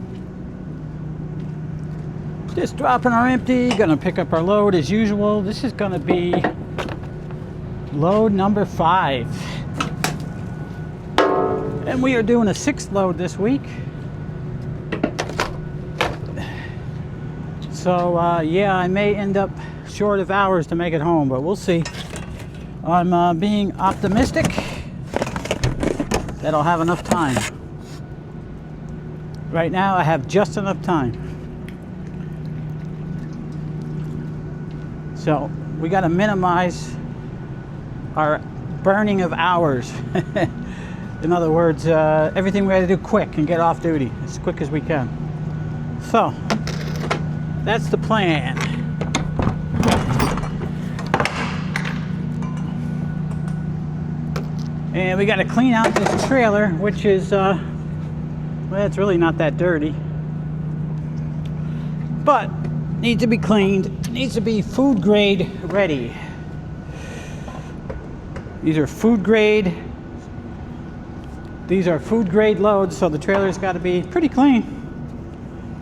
Just dropping our empty, gonna pick up our load as usual. This is gonna be load number 5. And we are doing a 6th load this week. So yeah, I may end up short of hours to make it home, but we'll see. I'm being optimistic that I'll have enough time. Right now I have just enough time. So we got to minimize our burning of hours. In other words, everything we got to do quick and get off duty as quick as we can. So that's the plan. And we got to clean out this trailer, which is, well, it's really not that dirty. But needs to be cleaned. Needs to be food grade ready. These are food grade. These are food grade loads, so the trailer's got to be pretty clean.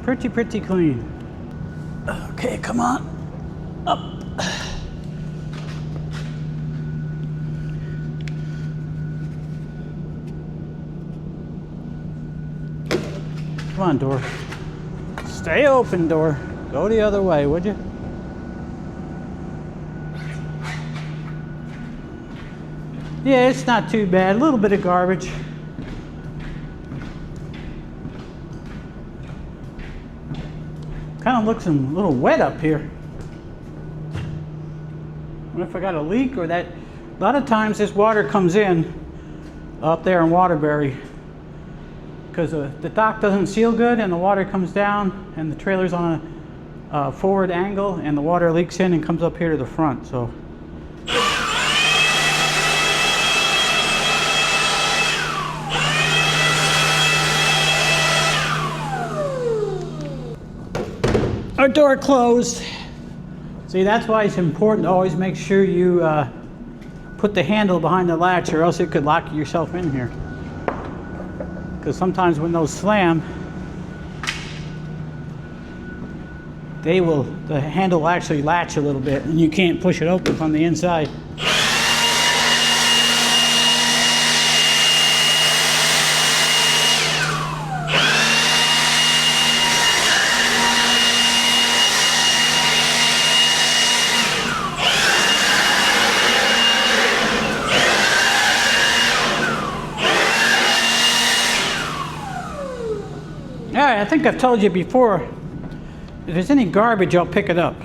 Pretty clean. Okay, come on. Up. Come on, door. Stay open, door. Go the other way, would you? Yeah, it's not too bad. A little bit of garbage. Kind of looks a little wet up here. I wonder if I got a leak or that. A lot of times this water comes in up there in Waterbury because the dock doesn't seal good and the water comes down and the trailer's on a forward angle and the water leaks in and comes up here to the front. So our door closed. See, that's why it's important to always make sure you put the handle behind the latch, or else it could lock yourself in here. Because sometimes when those slam, the handle will actually latch a little bit and you can't push it open from the inside. Alright, I think I've told you before, if there's any garbage, I'll pick it up.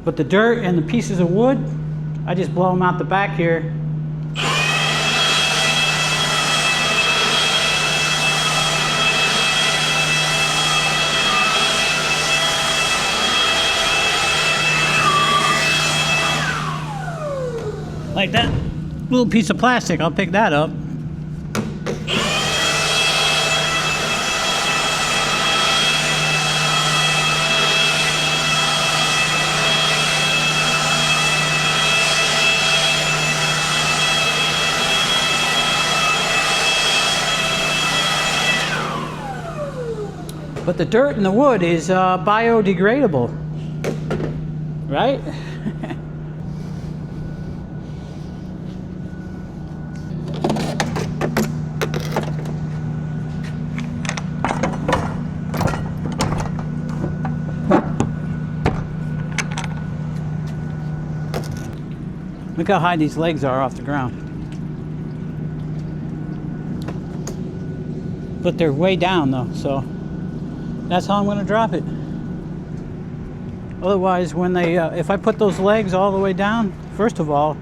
But the dirt and the pieces of wood, I just blow them out the back here. Like that little piece of plastic, I'll pick that up. But the dirt and the wood is biodegradable, right? Look how high these legs are off the ground. But they're way down though, so that's how I'm going to drop it. Otherwise, when they, if I put those legs all the way down, first of all,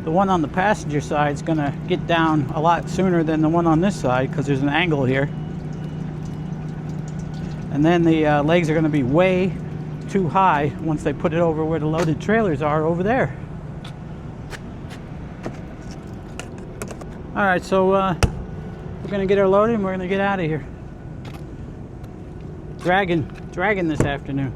the one on the passenger side is going to get down a lot sooner than the one on this side because there's an angle here. And then the legs are going to be way too high once they put it over where the loaded trailers are over there. All right, so we're going to get our loaded and we're going to get out of here. Dragging this afternoon.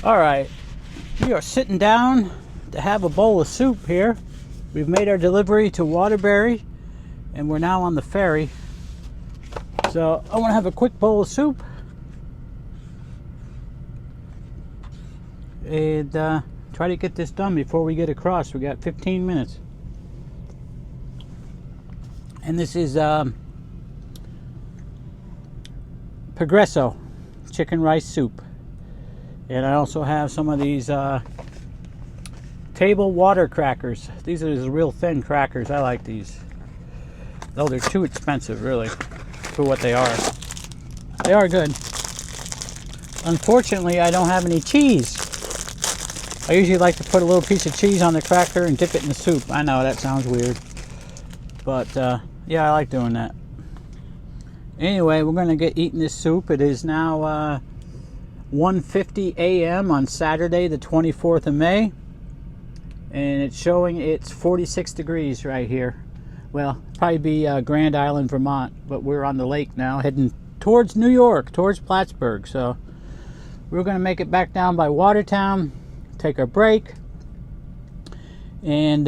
All right, we are sitting down to have a bowl of soup here. We've made our delivery to Waterbury, and we're now on the ferry. So I want to have a quick bowl of soup and try to get this done before we get across. We got 15 minutes. And this is Progresso chicken rice soup. And I also have some of these table water crackers. These are the real thin crackers. I like these. Though they're too expensive, really, for what they are. They are good. Unfortunately, I don't have any cheese. I usually like to put a little piece of cheese on the cracker and dip it in the soup. I know that sounds weird. But, yeah, I like doing that. Anyway, we're going to get eating this soup. It is now 1:50 a.m. on Saturday, the 24th of May. And it's showing it's 46 degrees right here. Well, probably be Grand Island, Vermont. But we're on the lake now, heading towards New York, towards Plattsburgh. So we're going to make it back down by Watertown, take our break, and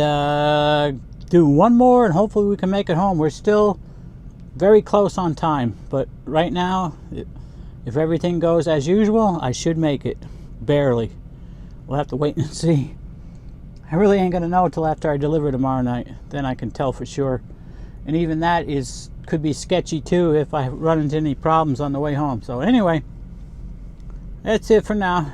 do one more, and hopefully we can make it home. We're still very close on time, but right now, if everything goes as usual, I should make it. Barely. We'll have to wait and see. I really ain't gonna know until after I deliver tomorrow night. Then I can tell for sure. And even that could be sketchy too if I run into any problems on the way home. So anyway, that's it for now.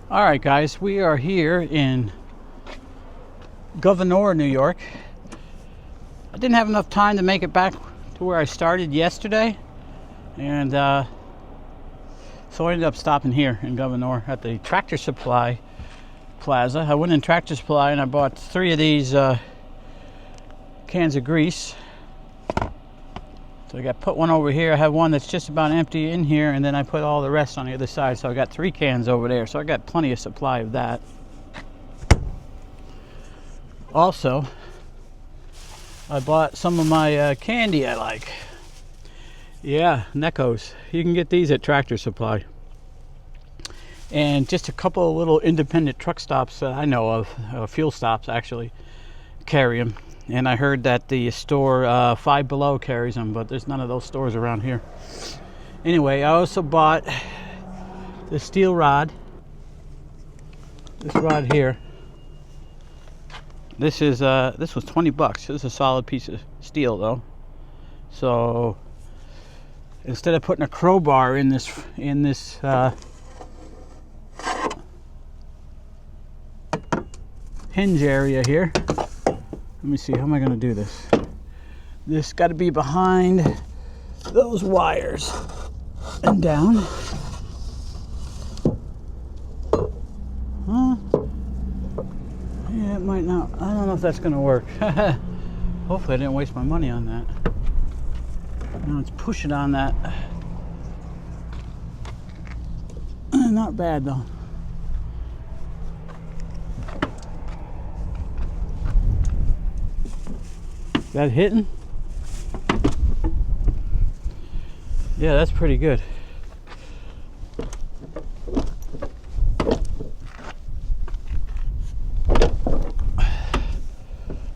All right, guys, we are here in Governor, New York. I didn't have enough time to make it back to where I started yesterday, and so I ended up stopping here in Governor at the Tractor Supply Plaza. I went in Tractor Supply and I bought 3 of these cans of grease. So I put one over here. I have one that's just about empty in here, and then I put all the rest on the other side. So I got 3 cans over there. So I got plenty of supply of that. Also, I bought some of my candy I like. Yeah, Neckos. You can get these at Tractor Supply. And just a couple of little independent truck stops that I know of, fuel stops actually, carry them. And I heard that the store Five Below carries them, but there's none of those stores around here. Anyway, I also bought the steel rod. This rod here. This was $20. This is a solid piece of steel though. So instead of putting a crowbar in this hinge area here. Let me see, how am I going to do this? This got to be behind those wires and down. Huh? Yeah, it might not. I don't know if that's going to work. Hopefully I didn't waste my money on that. Now it's pushing on that. Not bad though. That hitting? Yeah, that's pretty good.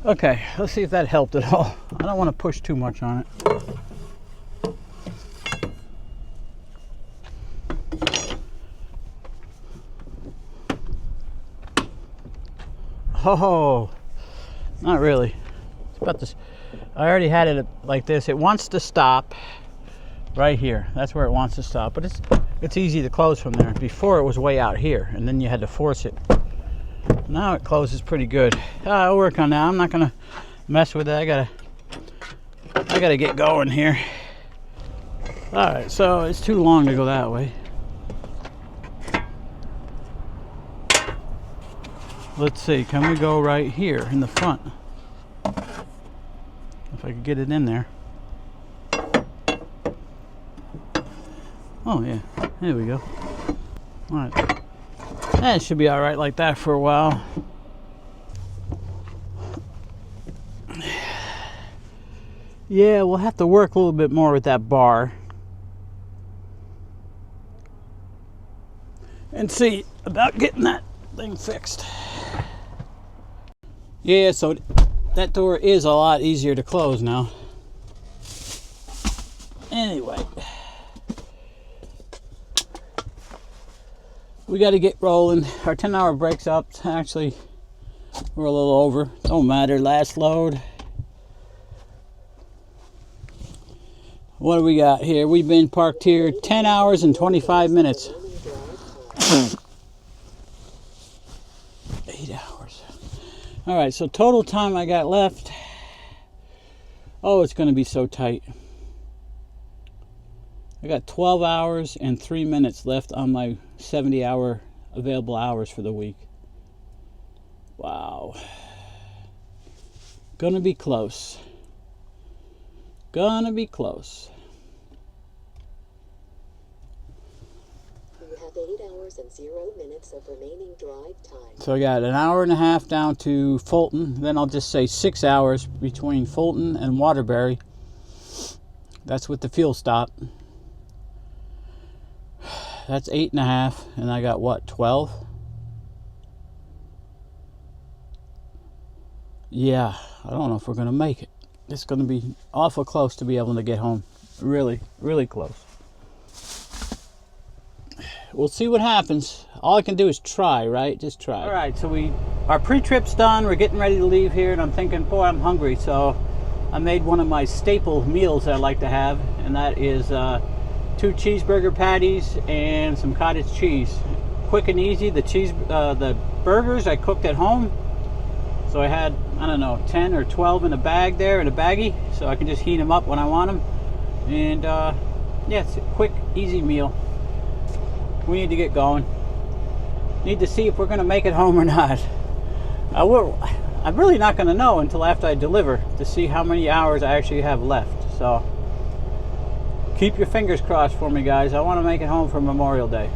Okay, let's see if that helped at all. I don't want to push too much on it. Oh, not really. It's about this. I already had it like this. It wants to stop right here. That's where it wants to stop. But it's easy to close from there. Before it was way out here, and then you had to force it. Now it closes pretty good. I'll work on that. I'm not gonna mess with it. I gotta get going here. All right, so it's too long to go that way. Let's see. Can we go right here in the front? If I could get it in there. Oh yeah, there we go. All right. That should be all right like that for a while. Yeah, we'll have to work a little bit more with that bar and see about getting that thing fixed. Yeah, so that door is a lot easier to close now. Anyway, we got to get rolling. Our 10-hour break's up. Actually, we're a little over. Don't matter. Last load. What do we got here? We've been parked here 10 hours and 25 minutes. 8 hours. All right, so total time I got left. Oh, it's going to be so tight. I got 12 hours and 3 minutes left on my 70-hour available hours for the week. Wow. Gonna be close. Gonna be close. You have 8 hours and 0 minutes of remaining drive time. So I got an hour and a half down to Fulton. Then I'll just say 6 hours between Fulton and Waterbury. That's with the fuel stop. That's 8.5, and I got what, 12? Yeah, I don't know if we're gonna make it. It's gonna be awful close to be able to get home. Really, really close. We'll see what happens. All I can do is try, right? Just try. All right, so our pre-trip's done. We're getting ready to leave here, and I'm thinking, boy, I'm hungry. So I made one of my staple meals that I like to have, and that is 2 cheeseburger patties and some cottage cheese. Quick and easy. The burgers I cooked at home. So I had, I don't know, 10 or 12 in a bag there, in a baggie, so I can just heat them up when I want them. And yeah, it's a quick, easy meal. We need to get going. Need to see if we're going to make it home or not. I'm really not going to know until after I deliver to see how many hours I actually have left. So keep your fingers crossed for me, guys. I want to make it home for Memorial Day.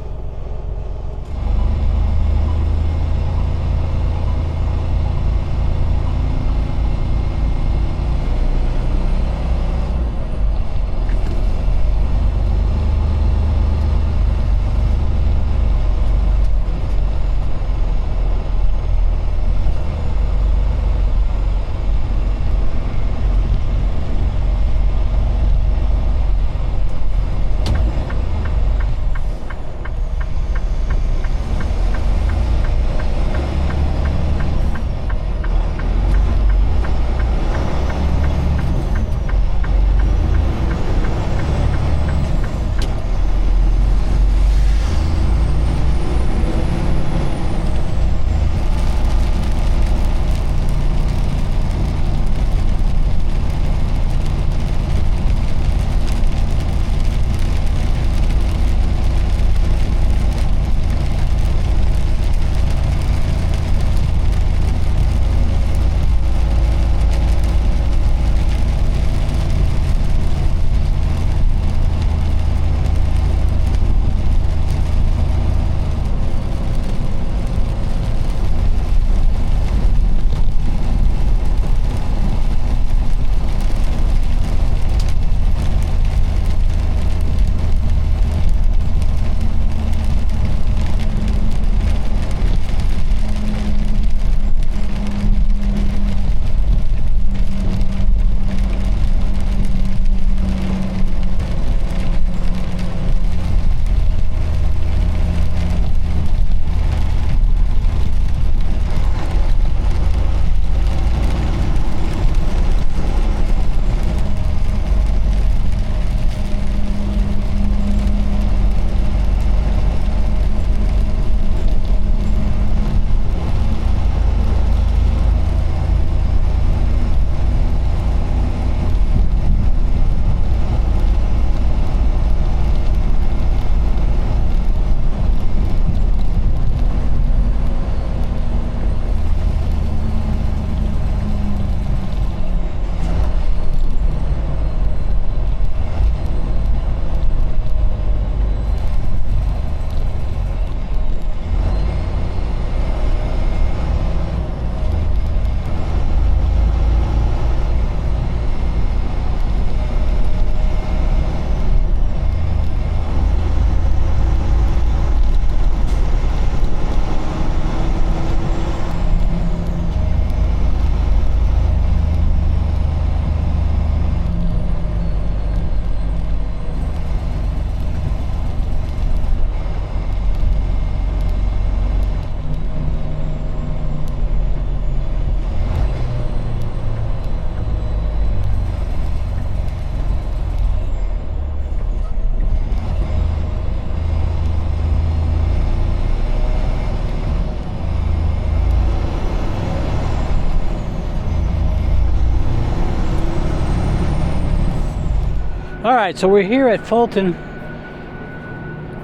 Alright, so we're here at Fulton.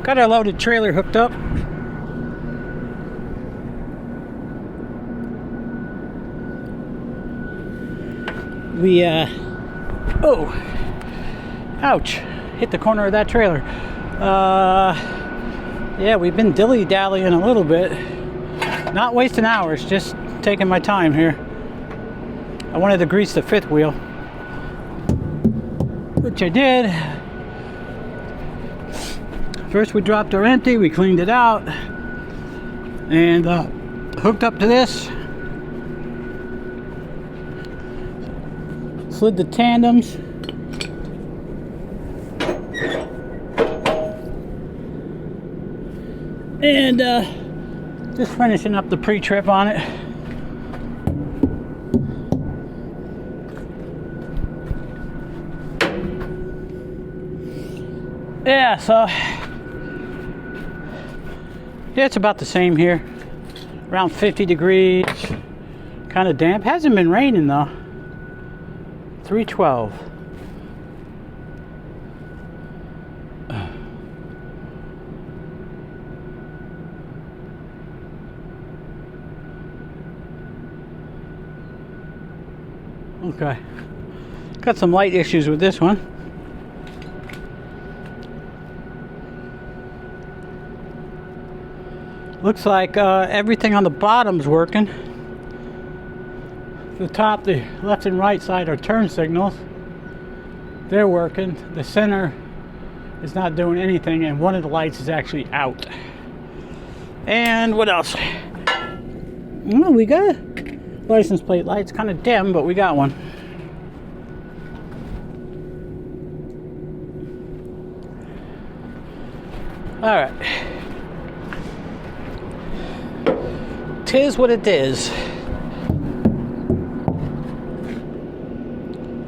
Got our loaded trailer hooked up. We, oh, ouch, hit the corner of that trailer. Yeah, we've been dilly-dallying a little bit. Not wasting hours, just taking my time here. I wanted to grease the fifth wheel, which I did. First we dropped our empty, we cleaned it out, and hooked up to this. Slid the tandems. And just finishing up the pre-trip on it. Yeah, so yeah, it's about the same here. Around 50 degrees. Kind of damp. Hasn't been raining though. 312. Okay. Got some light issues with this one. Looks like everything on the bottom's working. The top, the left and right side are turn signals. They're working. The center is not doing anything, and one of the lights is actually out. And what else? Oh, we got a license plate light. It's kind of dim, but we got one. All right. Tis what it is.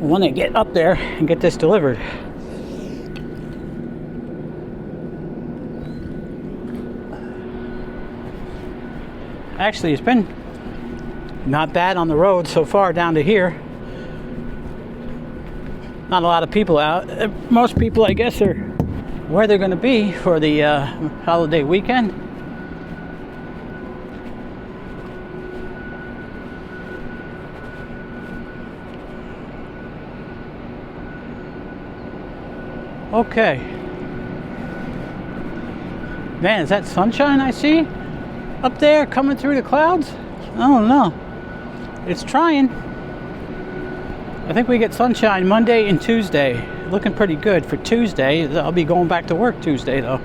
I want to get up there and get this delivered. Actually, it's been not bad on the road so far down to here. Not a lot of people out. Most people, I guess, are where they're going to be for the holiday weekend. Okay. Man, is that sunshine I see up there coming through the clouds? I don't know. It's trying. I think we get sunshine Monday and Tuesday. Looking pretty good for Tuesday. I'll be going back to work Tuesday though.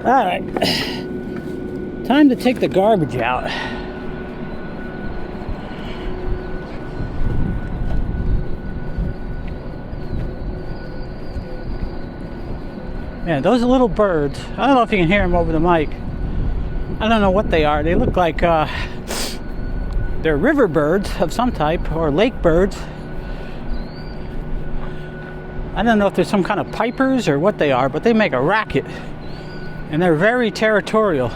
All right. Time to take the garbage out. Man, those little birds, I don't know if you can hear them over the mic. I don't know what they are. They look like they're river birds of some type, or lake birds. I don't know if they're some kind of pipers or what they are, but they make a racket. And they're very territorial.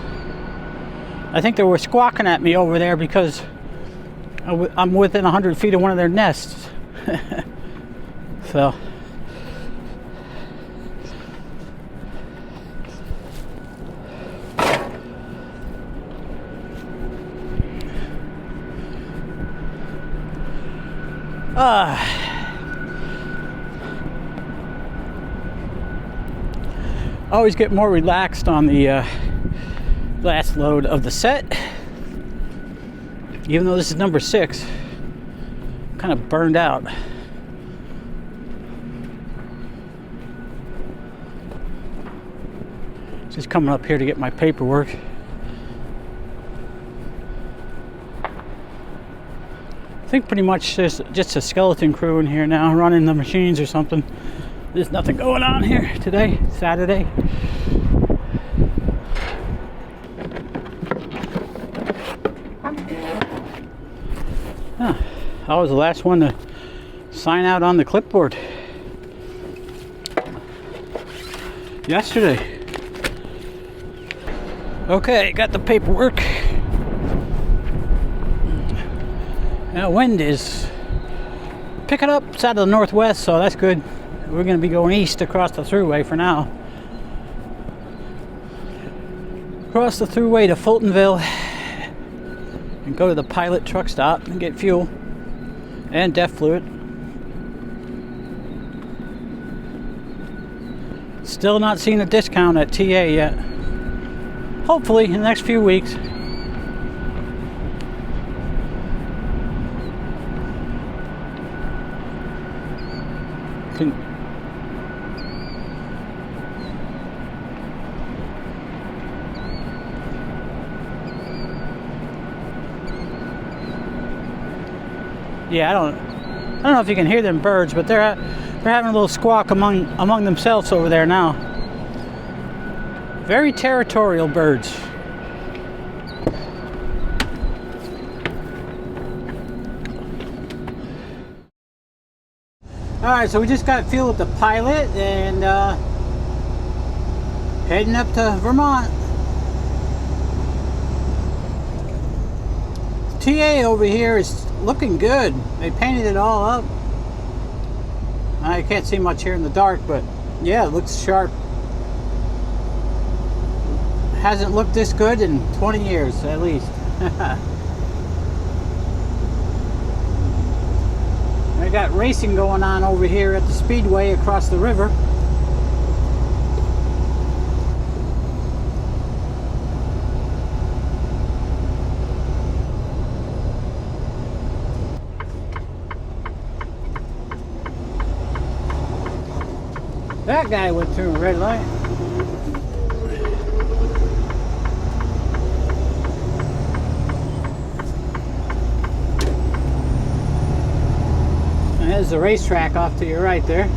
I think they were squawking at me over there because I'm within 100 feet of one of their nests. So. Always get more relaxed on the last load of the set. Even though this is number 6, I'm kind of burned out. Just coming up here to get my paperwork. I think pretty much there's just a skeleton crew in here now running the machines or something. There's nothing going on here today, Saturday. I was the last one to sign out on the clipboard yesterday. Okay, got the paperwork. Now, wind is picking up. It's out of the northwest, so that's good. We're going to be going east across the thruway for now. Cross the thruway to Fultonville and go to the Pilot truck stop and get fuel and DEF fluid. Still not seeing a discount at TA yet. Hopefully in the next few weeks. Yeah, I don't know if you can hear them birds, but they're having a little squawk among themselves over there now. Very territorial birds. Alright, so we just got fuel at the Pilot and heading up to Vermont. TA over here is looking good. They painted it all up. I can't see much here in the dark, but yeah, it looks sharp. Hasn't looked this good in 20 years at least. I got racing going on over here at the speedway across the river. That guy went through a red light. And there's the racetrack off to your right there.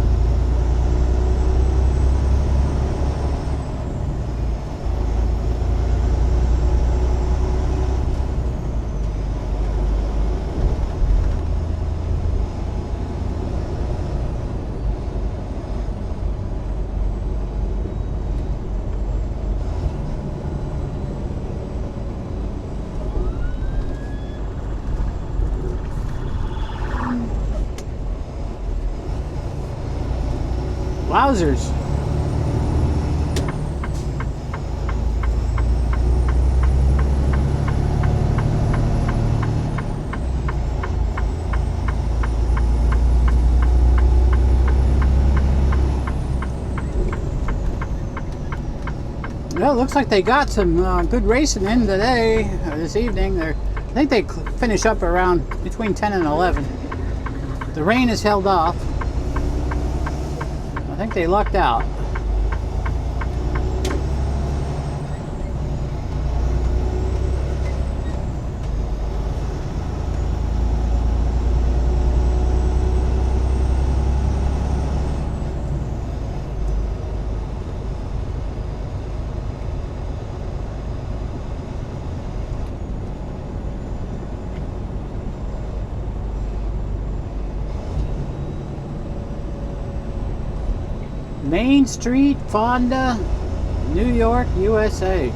Wowzers. Well, it looks like they got some good racing in today, this evening. I think they finish up around between 10 and 11. The rain has held off. I think they lucked out. Main Street, Fonda, New York, USA.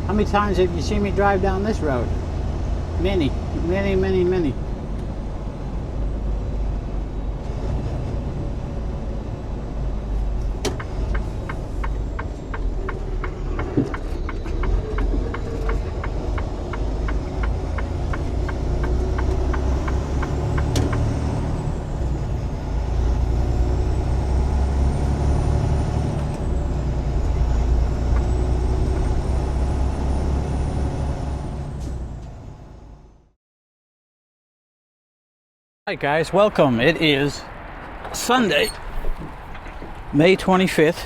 How many times have you seen me drive down this road? Many, many, many, many. Hi guys, welcome. It is Sunday, May 25th.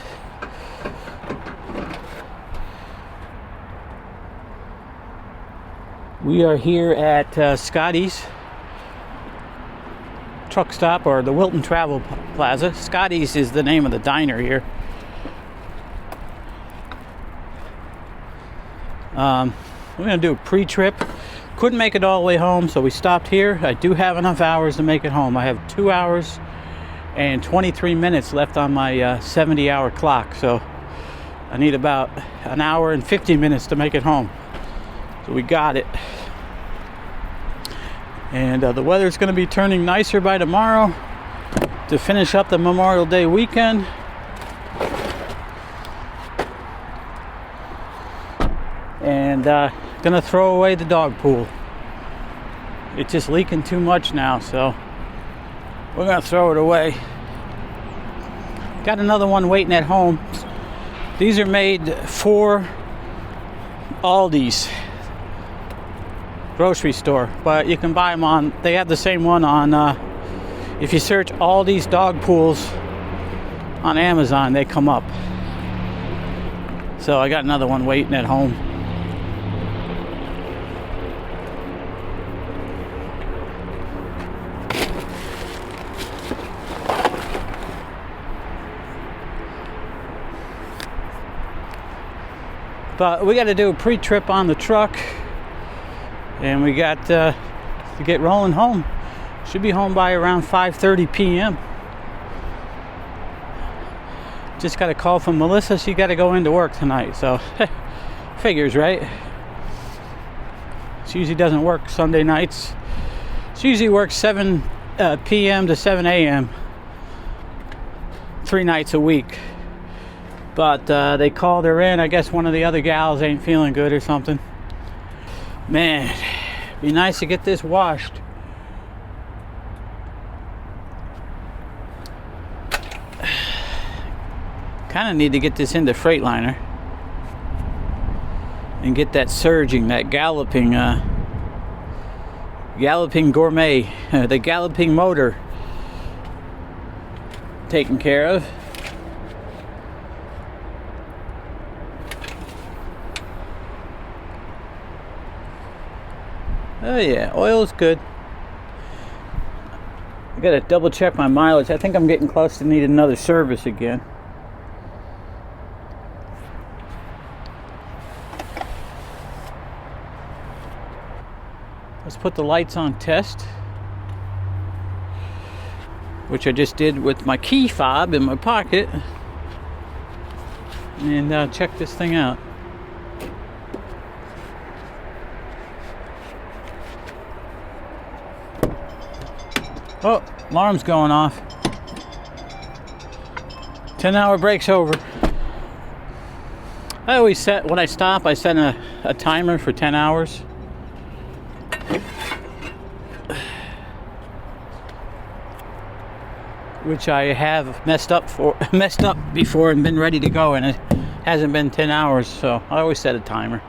We are here at Scotty's truck stop, or the Wilton Travel Plaza. Scotty's is the name of the diner here. We're going to do a pre-trip. Couldn't make it all the way home, so we stopped here. I do have enough hours to make it home. I have 2 hours and 23 minutes left on my 70-hour clock, so I need about an hour and 15 minutes to make it home. So we got it. And the weather's going to be turning nicer by tomorrow to finish up the Memorial Day weekend. And gonna throw away the dog pool. It's just leaking too much now, so we're gonna throw it away. Got another one waiting at home. These are made for Aldi's grocery store, but you can buy them on, they have the same one on, if you search Aldi's dog pools on Amazon, they come up. So I got another one waiting at home. But we got to do a pre-trip on the truck, and we got to get rolling home. Should be home by around 5:30 p.m. Just got a call from Melissa. She got to go into work tonight, so figures, right? She usually doesn't work Sunday nights. She usually works 7 p.m. to 7 a.m. 3 nights a week. But they called her in. I guess one of the other gals ain't feeling good or something. Man, be nice to get this washed. Kind of need to get this into Freightliner and get that surging, that galloping gourmet, the galloping motor taken care of. Oh yeah, oil's good. I gotta double check my mileage. I think I'm getting close to needing another service again. Let's put the lights on test, which I just did with my key fob in my pocket, and check this thing out. Oh, alarm's going off. 10-hour break's over. I always set, when I stop, I set a timer for 10 hours. Which I have messed up before and been ready to go, and it hasn't been 10 hours, so I always set a timer.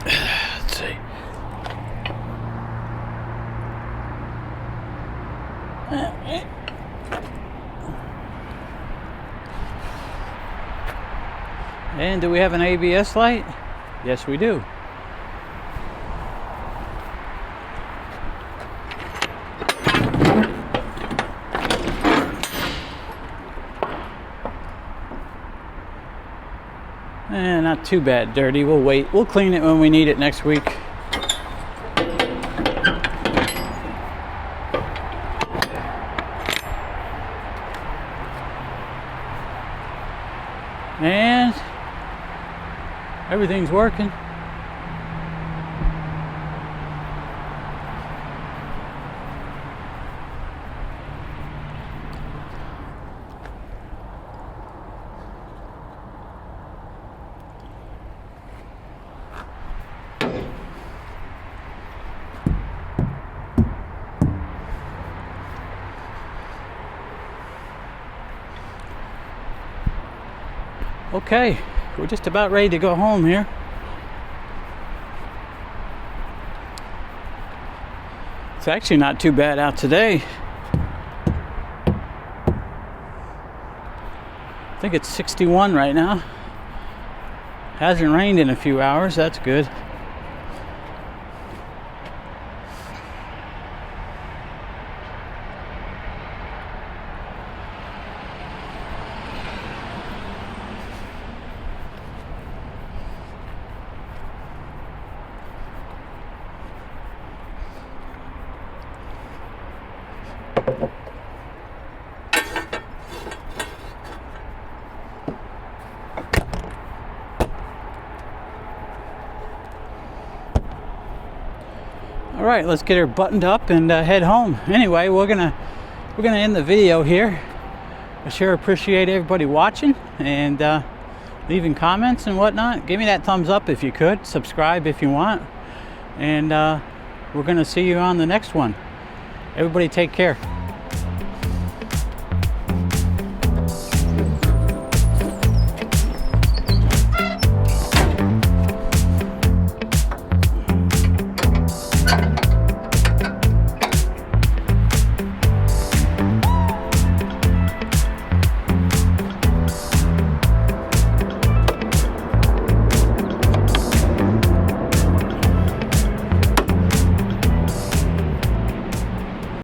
Let's see. And do we have an ABS light? Yes, we do. Not too bad dirty. We'll wait. We'll clean it when we need it next week. And everything's working. Okay, we're just about ready to go home here. It's actually not too bad out today. I think it's 61 right now. Hasn't rained in a few hours, that's good. All right, let's get her buttoned up and head home. Anyway, we're gonna end the video here. I sure appreciate everybody watching and leaving comments and whatnot. Give me that thumbs up if you could. Subscribe if you want. And we're gonna see you on the next one. Everybody take care.